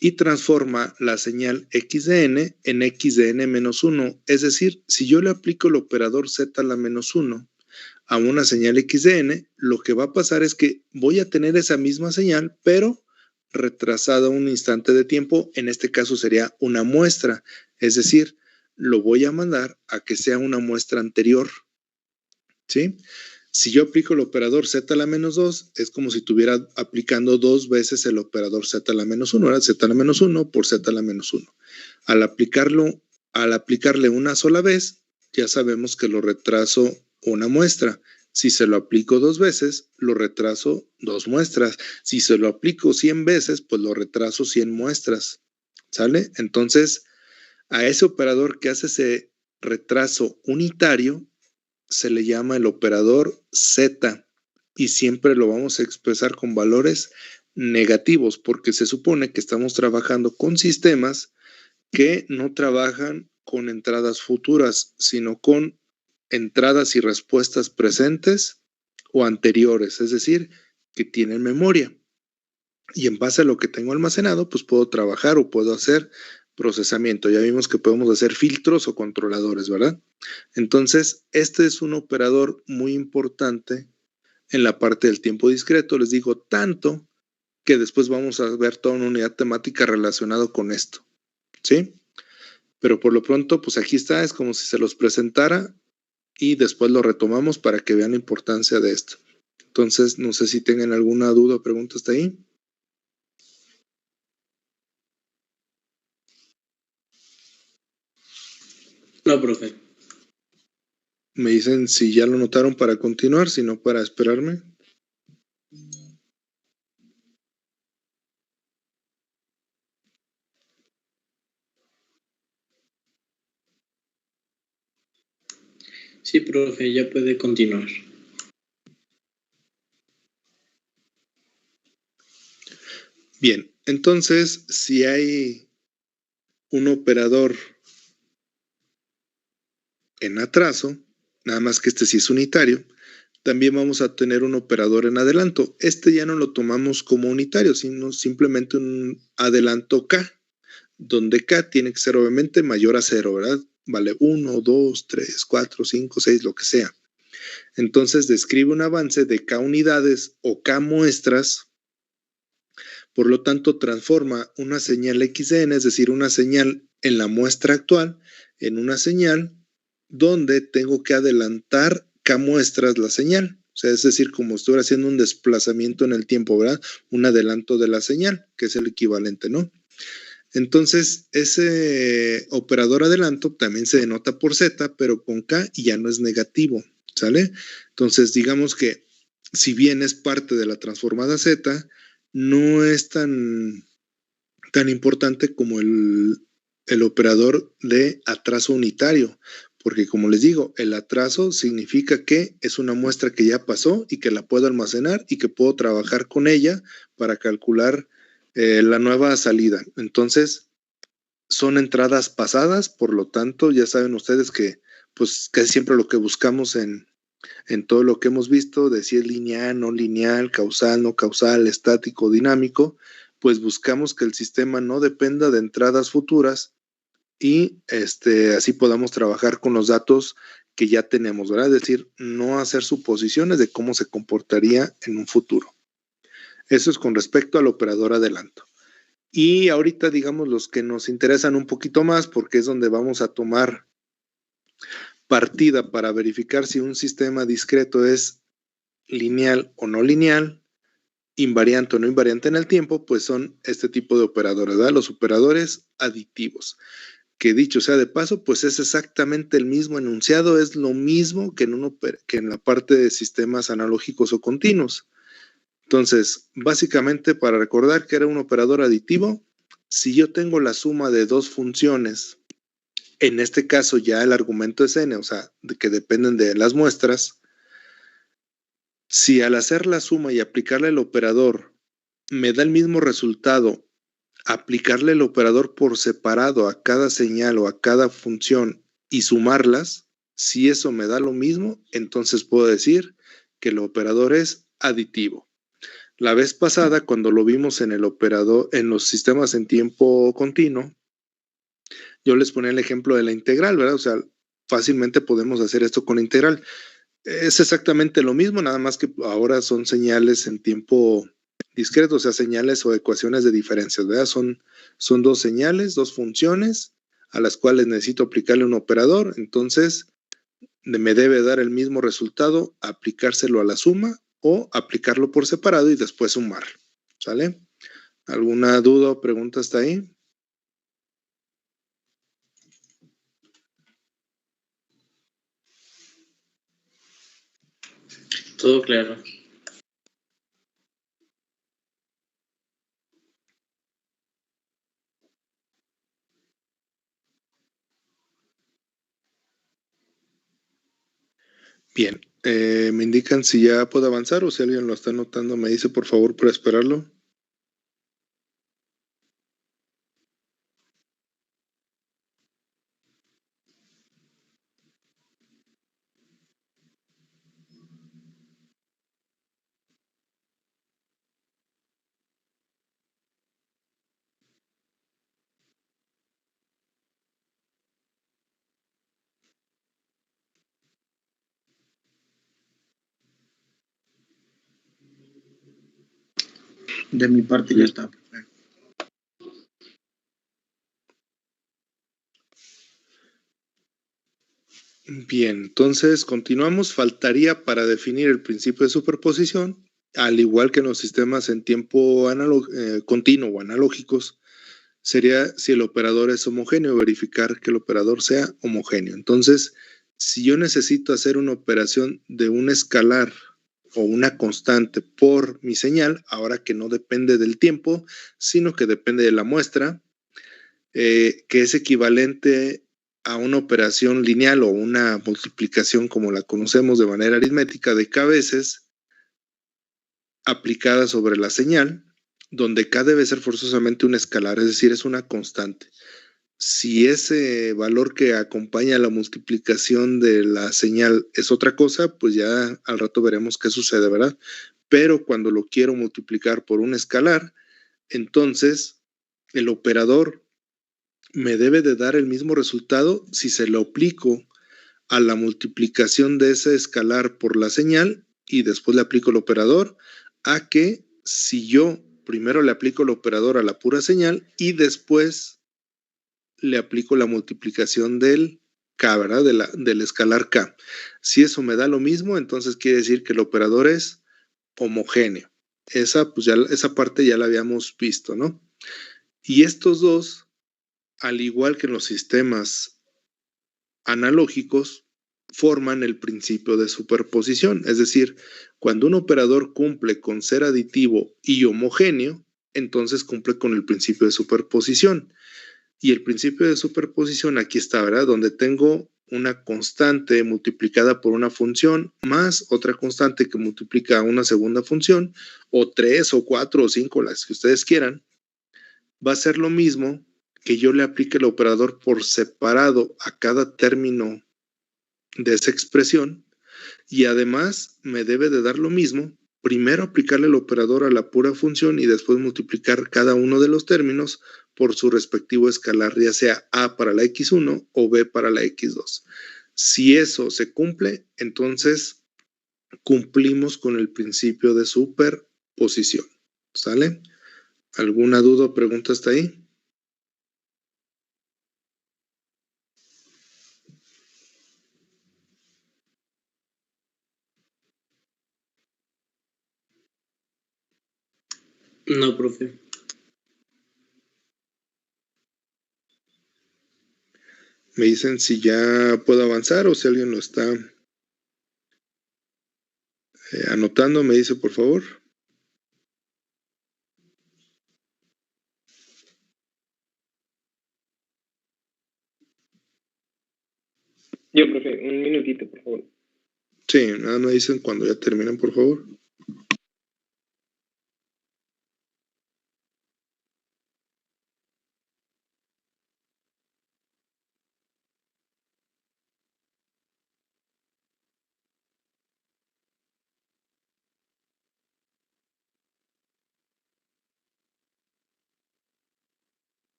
y transforma la señal x de n en x de n menos 1. Es decir, si yo le aplico el operador Z a la -1 a una señal x de n, lo que va a pasar es que voy a tener esa misma señal, pero retrasada un instante de tiempo. En este caso sería una muestra. Es decir, lo voy a mandar a que sea una muestra anterior, ¿sí? Si yo aplico el operador z a la -2, es como si estuviera aplicando dos veces el operador z a la -1, ¿verdad? Z a la -1 por z a la -1. Al aplicarle una sola vez, ya sabemos que lo retraso una muestra. Si se lo aplico dos veces, lo retraso dos muestras. Si se lo aplico 100 veces, pues lo retraso 100 muestras, ¿sale? Entonces, a ese operador que hace ese retraso unitario se le llama el operador Z y siempre lo vamos a expresar con valores negativos porque se supone que estamos trabajando con sistemas que no trabajan con entradas futuras, sino con entradas y respuestas presentes o anteriores, es decir, que tienen memoria. Y en base a lo que tengo almacenado, pues puedo trabajar o puedo hacer procesamiento. Ya vimos que podemos hacer filtros o controladores, ¿verdad? Entonces, este es un operador muy importante en la parte del tiempo discreto. Les digo tanto que después vamos a ver toda una unidad temática relacionada con esto, ¿sí? Pero por lo pronto, pues aquí está, es como si se los presentara y después lo retomamos para que vean la importancia de esto. Entonces, no sé si tengan alguna duda o pregunta hasta ahí. No, profe. Me dicen si ya lo notaron para continuar, si no para esperarme. Sí, profe, ya puede continuar. Bien, entonces, si hay un operador en atraso, nada más que este sí es unitario, también vamos a tener un operador en adelanto. Este ya no lo tomamos como unitario, sino simplemente un adelanto K. donde K tiene que ser obviamente mayor a 0, ¿verdad? Vale 1, 2, 3, 4, 5, 6, lo que sea. Entonces describe un avance de K unidades o K muestras. Por lo tanto, transforma una señal XN, es decir, una señal en la muestra actual, en una señal donde tengo que adelantar K muestras la señal. O sea, es decir, como estuviera haciendo un desplazamiento en el tiempo, ¿verdad? Un adelanto de la señal, que es el equivalente, ¿no? Entonces, ese operador adelanto también se denota por Z, pero con K y ya no es negativo, ¿sale? Entonces, digamos que si bien es parte de la transformada Z, no es tan importante como el operador de atraso unitario, porque como les digo, el atraso significa que es una muestra que ya pasó y que la puedo almacenar y que puedo trabajar con ella para calcular la nueva salida. Entonces, son entradas pasadas, por lo tanto, ya saben ustedes que pues casi siempre lo que buscamos en todo lo que hemos visto, de si es lineal, no lineal, causal, no causal, estático, dinámico, pues buscamos que el sistema no dependa de entradas futuras y así podamos trabajar con los datos que ya tenemos, ¿verdad? Es decir, no hacer suposiciones de cómo se comportaría en un futuro. Eso es con respecto al operador adelanto. Y ahorita, digamos, los que nos interesan un poquito más, porque es donde vamos a tomar partida para verificar si un sistema discreto es lineal o no lineal, invariante o no invariante en el tiempo, pues son este tipo de operadores, ¿verdad? Los operadores aditivos, que dicho sea de paso, pues es exactamente el mismo enunciado, es lo mismo que en la parte de sistemas analógicos o continuos. Entonces, básicamente para recordar que era un operador aditivo, si yo tengo la suma de dos funciones, en este caso ya el argumento es n, o sea, que dependen de las muestras, si al hacer la suma y aplicarle el operador me da el mismo resultado, aplicarle el operador por separado a cada señal o a cada función y sumarlas, si eso me da lo mismo, entonces puedo decir que el operador es aditivo. La vez pasada, cuando lo vimos en el operador, en los sistemas en tiempo continuo, yo les ponía el ejemplo de la integral, ¿verdad? O sea, fácilmente podemos hacer esto con la integral. Es exactamente lo mismo, nada más que ahora son señales en tiempo discreto, o sea, señales o ecuaciones de diferencias, ¿verdad? Son dos señales, dos funciones a las cuales necesito aplicarle un operador, entonces me debe dar el mismo resultado, aplicárselo a la suma o aplicarlo por separado y después sumar, ¿sale? ¿Alguna duda o pregunta hasta ahí? Todo claro. Bien, me indican si ya puedo avanzar o si alguien lo está notando, me dice por favor para esperarlo. De mi parte ya está. Bien, entonces continuamos. Faltaría para definir el principio de superposición, al igual que en los sistemas en tiempo continuo o analógicos, sería si el operador es homogéneo, verificar que el operador sea homogéneo. Entonces, si yo necesito hacer una operación de un escalar o una constante por mi señal, ahora que no depende del tiempo, sino que depende de la muestra, que es equivalente a una operación lineal o una multiplicación como la conocemos de manera aritmética de K veces aplicada sobre la señal, donde K debe ser forzosamente un escalar, es decir, es una constante. Si ese valor que acompaña la multiplicación de la señal es otra cosa, pues ya al rato veremos qué sucede, ¿verdad? Pero cuando lo quiero multiplicar por un escalar, entonces el operador me debe de dar el mismo resultado si se lo aplico a la multiplicación de ese escalar por la señal y después le aplico el operador, a que si yo primero le aplico el operador a la pura señal y después le aplico la multiplicación del K, ¿verdad? Del escalar K. Si eso me da lo mismo, entonces quiere decir que el operador es homogéneo. Esa parte ya la habíamos visto, ¿no? Y estos dos, al igual que en los sistemas analógicos, forman el principio de superposición. Es decir, cuando un operador cumple con ser aditivo y homogéneo, entonces cumple con el principio de superposición. Y el principio de superposición aquí está, ¿verdad? Donde tengo una constante multiplicada por una función más otra constante que multiplica una segunda función, o 3 o 4 o 5, las que ustedes quieran, va a ser lo mismo que yo le aplique el operador por separado a cada término de esa expresión, y además me debe de dar lo mismo, primero aplicarle el operador a la pura función y después multiplicar cada uno de los términos por su respectivo escalar, ya sea A para la X1 o B para la X2. Si eso se cumple, entonces cumplimos con el principio de superposición. ¿Sale? ¿Alguna duda o pregunta hasta ahí? No, profe. Me dicen si ya puedo avanzar o si alguien lo está anotando, me dice por favor. Yo, profe, un minutito, por favor. Sí, nada me dicen cuando ya terminen, por favor.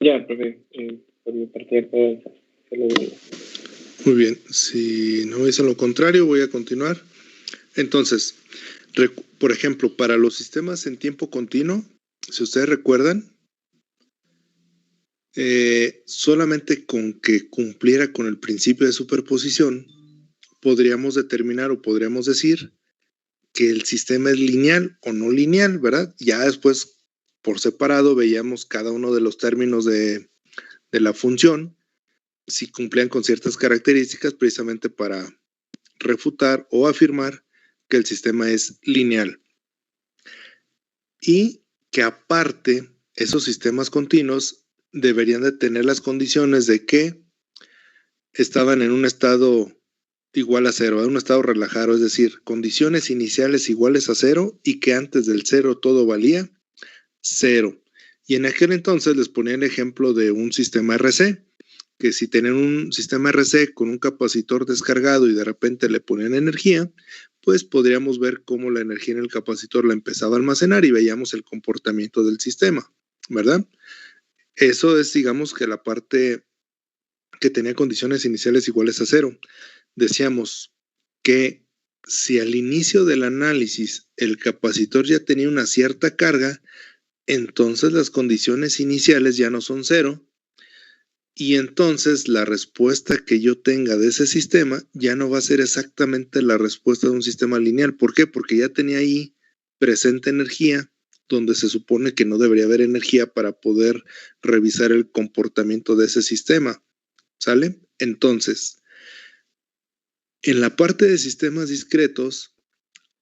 Ya, profe, por mi parte ya puedo avanzar. Se lo digo. Muy bien, si no me dicen lo contrario, voy a continuar. Entonces, por ejemplo, para los sistemas en tiempo continuo, si ustedes recuerdan, solamente con que cumpliera con el principio de superposición, podríamos determinar o podríamos decir que el sistema es lineal o no lineal, ¿verdad? Ya después, por separado, veíamos cada uno de los términos de la función, si cumplían con ciertas características, precisamente para refutar o afirmar que el sistema es lineal. Y que aparte, esos sistemas continuos deberían de tener las condiciones de que estaban en un estado igual a cero, en un estado relajado, es decir, condiciones iniciales iguales a cero y que antes del cero todo valía cero. Y en aquel entonces les ponía el ejemplo de un sistema RC, que si tenían un sistema RC con un capacitor descargado y de repente le ponían energía, pues podríamos ver cómo la energía en el capacitor la empezaba a almacenar y veíamos el comportamiento del sistema, ¿verdad? Eso es, digamos, que la parte que tenía condiciones iniciales iguales a cero. Decíamos que si al inicio del análisis el capacitor ya tenía una cierta carga, entonces las condiciones iniciales ya no son cero, y entonces la respuesta que yo tenga de ese sistema ya no va a ser exactamente la respuesta de un sistema lineal. ¿Por qué? Porque ya tenía ahí presente energía donde se supone que no debería haber energía para poder revisar el comportamiento de ese sistema. ¿Sale? Entonces, en la parte de sistemas discretos,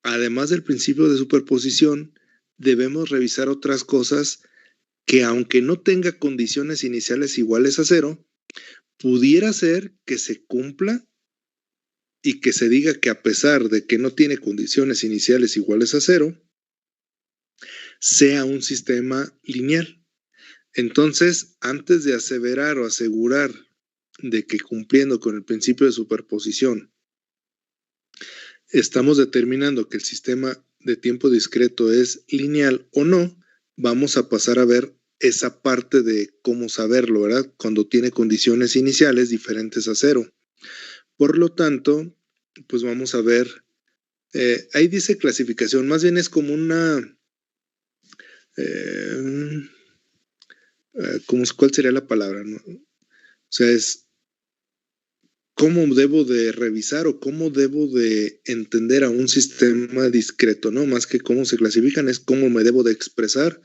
además del principio de superposición, debemos revisar otras cosas que, aunque no tenga condiciones iniciales iguales a cero, pudiera ser que se cumpla y que se diga que a pesar de que no tiene condiciones iniciales iguales a 0, sea un sistema lineal. Entonces, antes de aseverar o asegurar de que cumpliendo con el principio de superposición estamos determinando que el sistema de tiempo discreto es lineal o no, vamos a pasar a ver esa parte de cómo saberlo, ¿verdad? Cuando tiene condiciones iniciales diferentes a 0. Por lo tanto, pues vamos a ver, ahí dice clasificación, más bien es como una, ¿cuál sería la palabra? ¿No? O sea, es cómo debo de revisar o cómo debo de entender a un sistema discreto, ¿no? Más que cómo se clasifican, es cómo me debo de expresar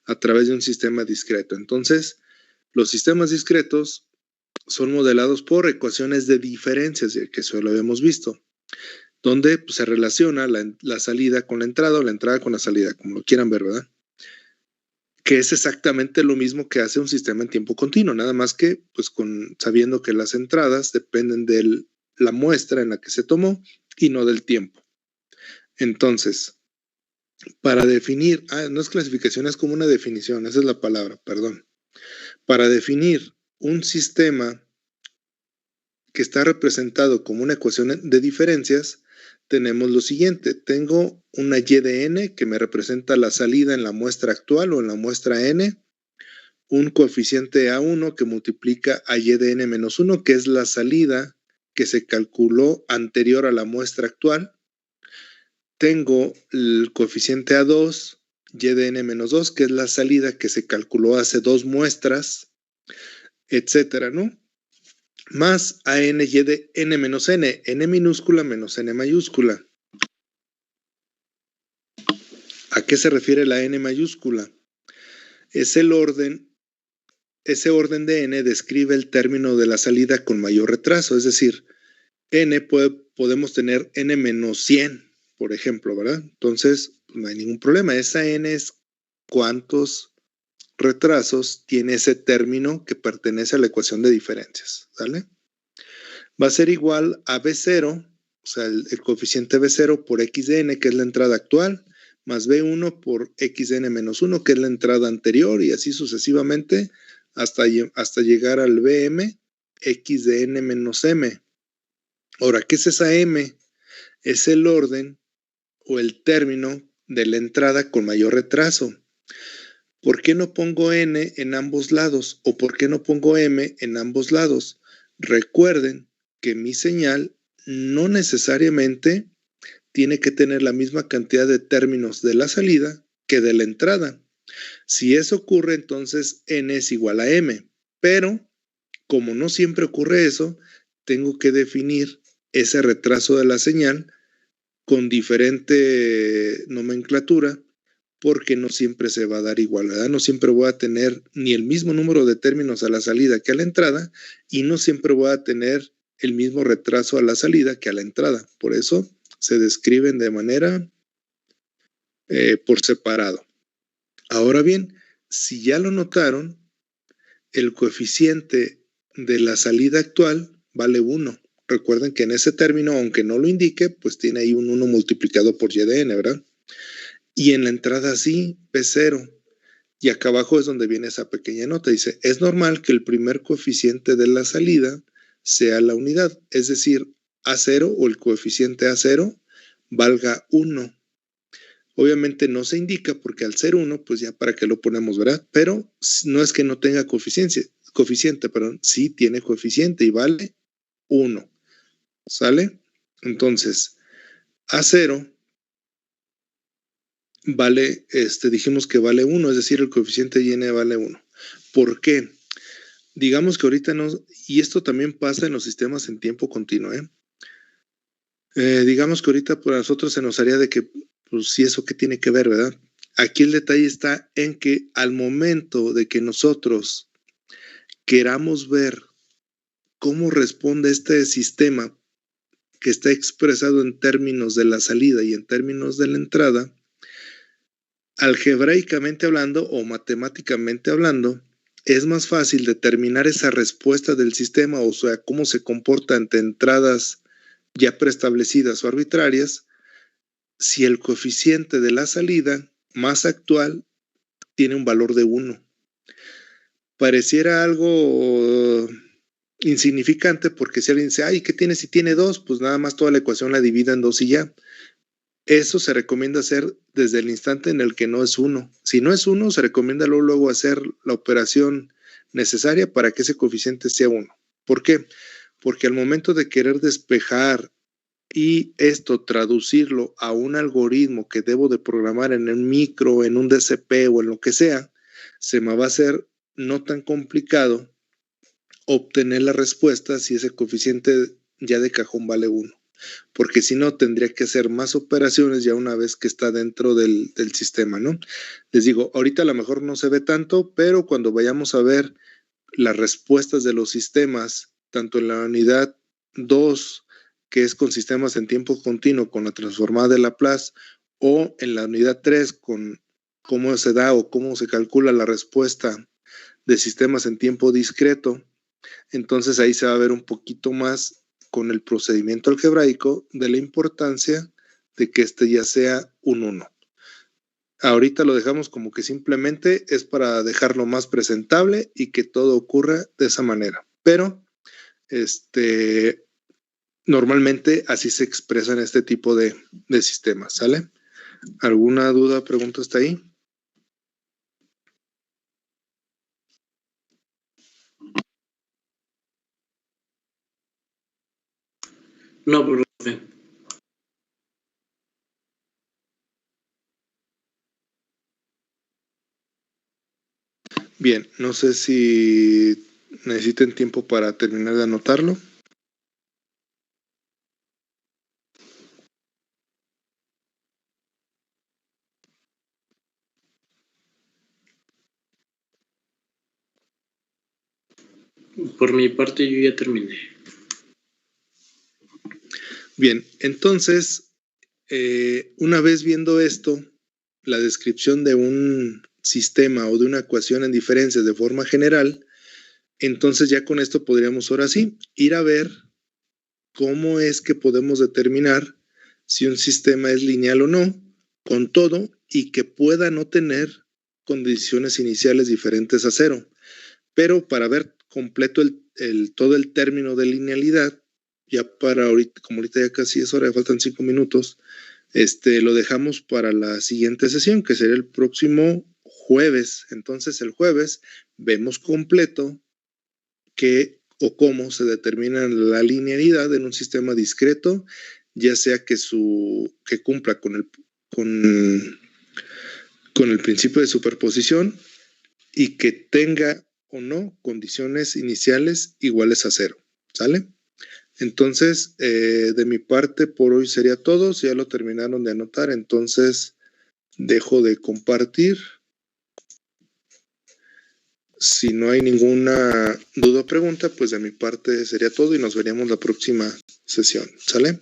a través de un sistema discreto. Entonces, los sistemas discretos son modelados por ecuaciones de diferencias, que eso lo habíamos visto, donde pues, se relaciona la salida con la entrada o la entrada con la salida, como lo quieran ver, ¿verdad? Que es exactamente lo mismo que hace un sistema en tiempo continuo, nada más que pues sabiendo que las entradas dependen de la muestra en la que se tomó y no del tiempo. Entonces, para definir, no es clasificación, es como una definición, esa es la palabra, perdón. Para definir un sistema que está representado como una ecuación de diferencias, tenemos lo siguiente. Tengo una y de n que me representa la salida en la muestra actual o en la muestra n, un coeficiente A1 que multiplica a y de n menos 1, que es la salida que se calculó anterior a la muestra actual. Tengo el coeficiente A2, y de n menos 2, que es la salida que se calculó hace 2 muestras, etcétera, ¿no? Más a n y de n menos n, n minúscula menos n mayúscula. ¿A qué se refiere la n mayúscula? Es el orden, ese orden de n describe el término de la salida con mayor retraso, es decir, n podemos tener n menos 100, por ejemplo, ¿verdad? Entonces, no hay ningún problema. Esa n es cuántos retrasos tiene ese término que pertenece a la ecuación de diferencias, ¿vale? Va a ser igual a B0, o sea, el coeficiente B0 por x de n, que es la entrada actual, más B1 por x de n menos 1, que es la entrada anterior, y así sucesivamente hasta llegar al BM, x de n menos m. Ahora, ¿qué es esa m? Es el orden o el término de la entrada con mayor retraso. ¿Por qué no pongo n en ambos lados? ¿O por qué no pongo m en ambos lados? Recuerden que mi señal no necesariamente tiene que tener la misma cantidad de términos de la salida que de la entrada. Si eso ocurre, entonces n es igual a m. Pero, como no siempre ocurre eso, tengo que definir ese retraso de la señal con diferente nomenclatura, porque no siempre se va a dar igual, ¿verdad? No siempre voy a tener ni el mismo número de términos a la salida que a la entrada, y no siempre voy a tener el mismo retraso a la salida que a la entrada. Por eso se describen de manera por separado. Ahora bien, si ya lo notaron, el coeficiente de la salida actual vale 1. Recuerden que en ese término, aunque no lo indique, pues tiene ahí un 1 multiplicado por y de n, ¿verdad? Y en la entrada sí, P0. Y acá abajo es donde viene esa pequeña nota. Dice, es normal que el primer coeficiente de la salida sea la unidad. Es decir, A0 o el coeficiente A0 valga 1. Obviamente no se indica porque al ser 1, pues ya para qué lo ponemos, ¿verdad? Pero no es que no tenga coeficiente, sí tiene coeficiente y vale 1. ¿Sale? Entonces, A0 vale, dijimos que vale 1, es decir, el coeficiente y n vale 1. ¿Por qué? Digamos que ahorita no, y esto también pasa en los sistemas en tiempo continuo, digamos que ahorita para nosotros se nos haría de que, pues sí, eso qué tiene que ver, ¿verdad? Aquí el detalle está en que al momento de que nosotros queramos ver cómo responde este sistema que está expresado en términos de la salida y en términos de la entrada, algebraicamente hablando o matemáticamente hablando, es más fácil determinar esa respuesta del sistema, o sea, cómo se comporta ante entradas ya preestablecidas o arbitrarias, si el coeficiente de la salida más actual tiene un valor de 1. Pareciera algo insignificante, porque si alguien dice, ay, ¿qué tiene si tiene 2? Pues nada más toda la ecuación la divida en 2 y ya. Eso se recomienda hacer desde el instante en el que no es 1. Si no es 1, se recomienda luego hacer la operación necesaria para que ese coeficiente sea 1. ¿Por qué? Porque al momento de querer despejar y esto traducirlo a un algoritmo que debo de programar en un micro, en un DCP o en lo que sea, se me va a hacer no tan complicado obtener la respuesta si ese coeficiente ya de cajón vale 1. Porque si no, tendría que hacer más operaciones ya una vez que está dentro del sistema, ¿no? Les digo, ahorita a lo mejor no se ve tanto, pero cuando vayamos a ver las respuestas de los sistemas, tanto en la unidad 2, que es con sistemas en tiempo continuo, con la transformada de Laplace, o en la unidad 3, con cómo se da o cómo se calcula la respuesta de sistemas en tiempo discreto, entonces ahí se va a ver un poquito más con el procedimiento algebraico de la importancia de que este ya sea un 1. Ahorita lo dejamos como que simplemente es para dejarlo más presentable y que todo ocurra de esa manera. Pero normalmente así se expresan este tipo de sistemas, ¿sale? ¿Alguna duda, pregunta hasta ahí? No, profe. Bien, no sé si necesiten tiempo para terminar de anotarlo. Por mi parte yo ya terminé. Bien, entonces, una vez viendo esto, la descripción de un sistema o de una ecuación en diferencias de forma general, entonces ya con esto podríamos ahora sí ir a ver cómo es que podemos determinar si un sistema es lineal o no, con todo, y que pueda no tener condiciones iniciales diferentes a 0. Pero para ver completo todo el término de linealidad, ya para ahorita, como ahorita ya casi es hora, faltan 5 minutos, lo dejamos para la siguiente sesión, que sería el próximo jueves. Entonces el jueves vemos completo qué o cómo se determina la linealidad en un sistema discreto, ya sea que cumpla con el principio de superposición y que tenga o no condiciones iniciales iguales a 0, ¿sale? Entonces, de mi parte por hoy sería todo. Si ya lo terminaron de anotar, entonces dejo de compartir. Si no hay ninguna duda o pregunta, pues de mi parte sería todo y nos veríamos la próxima sesión, ¿sale?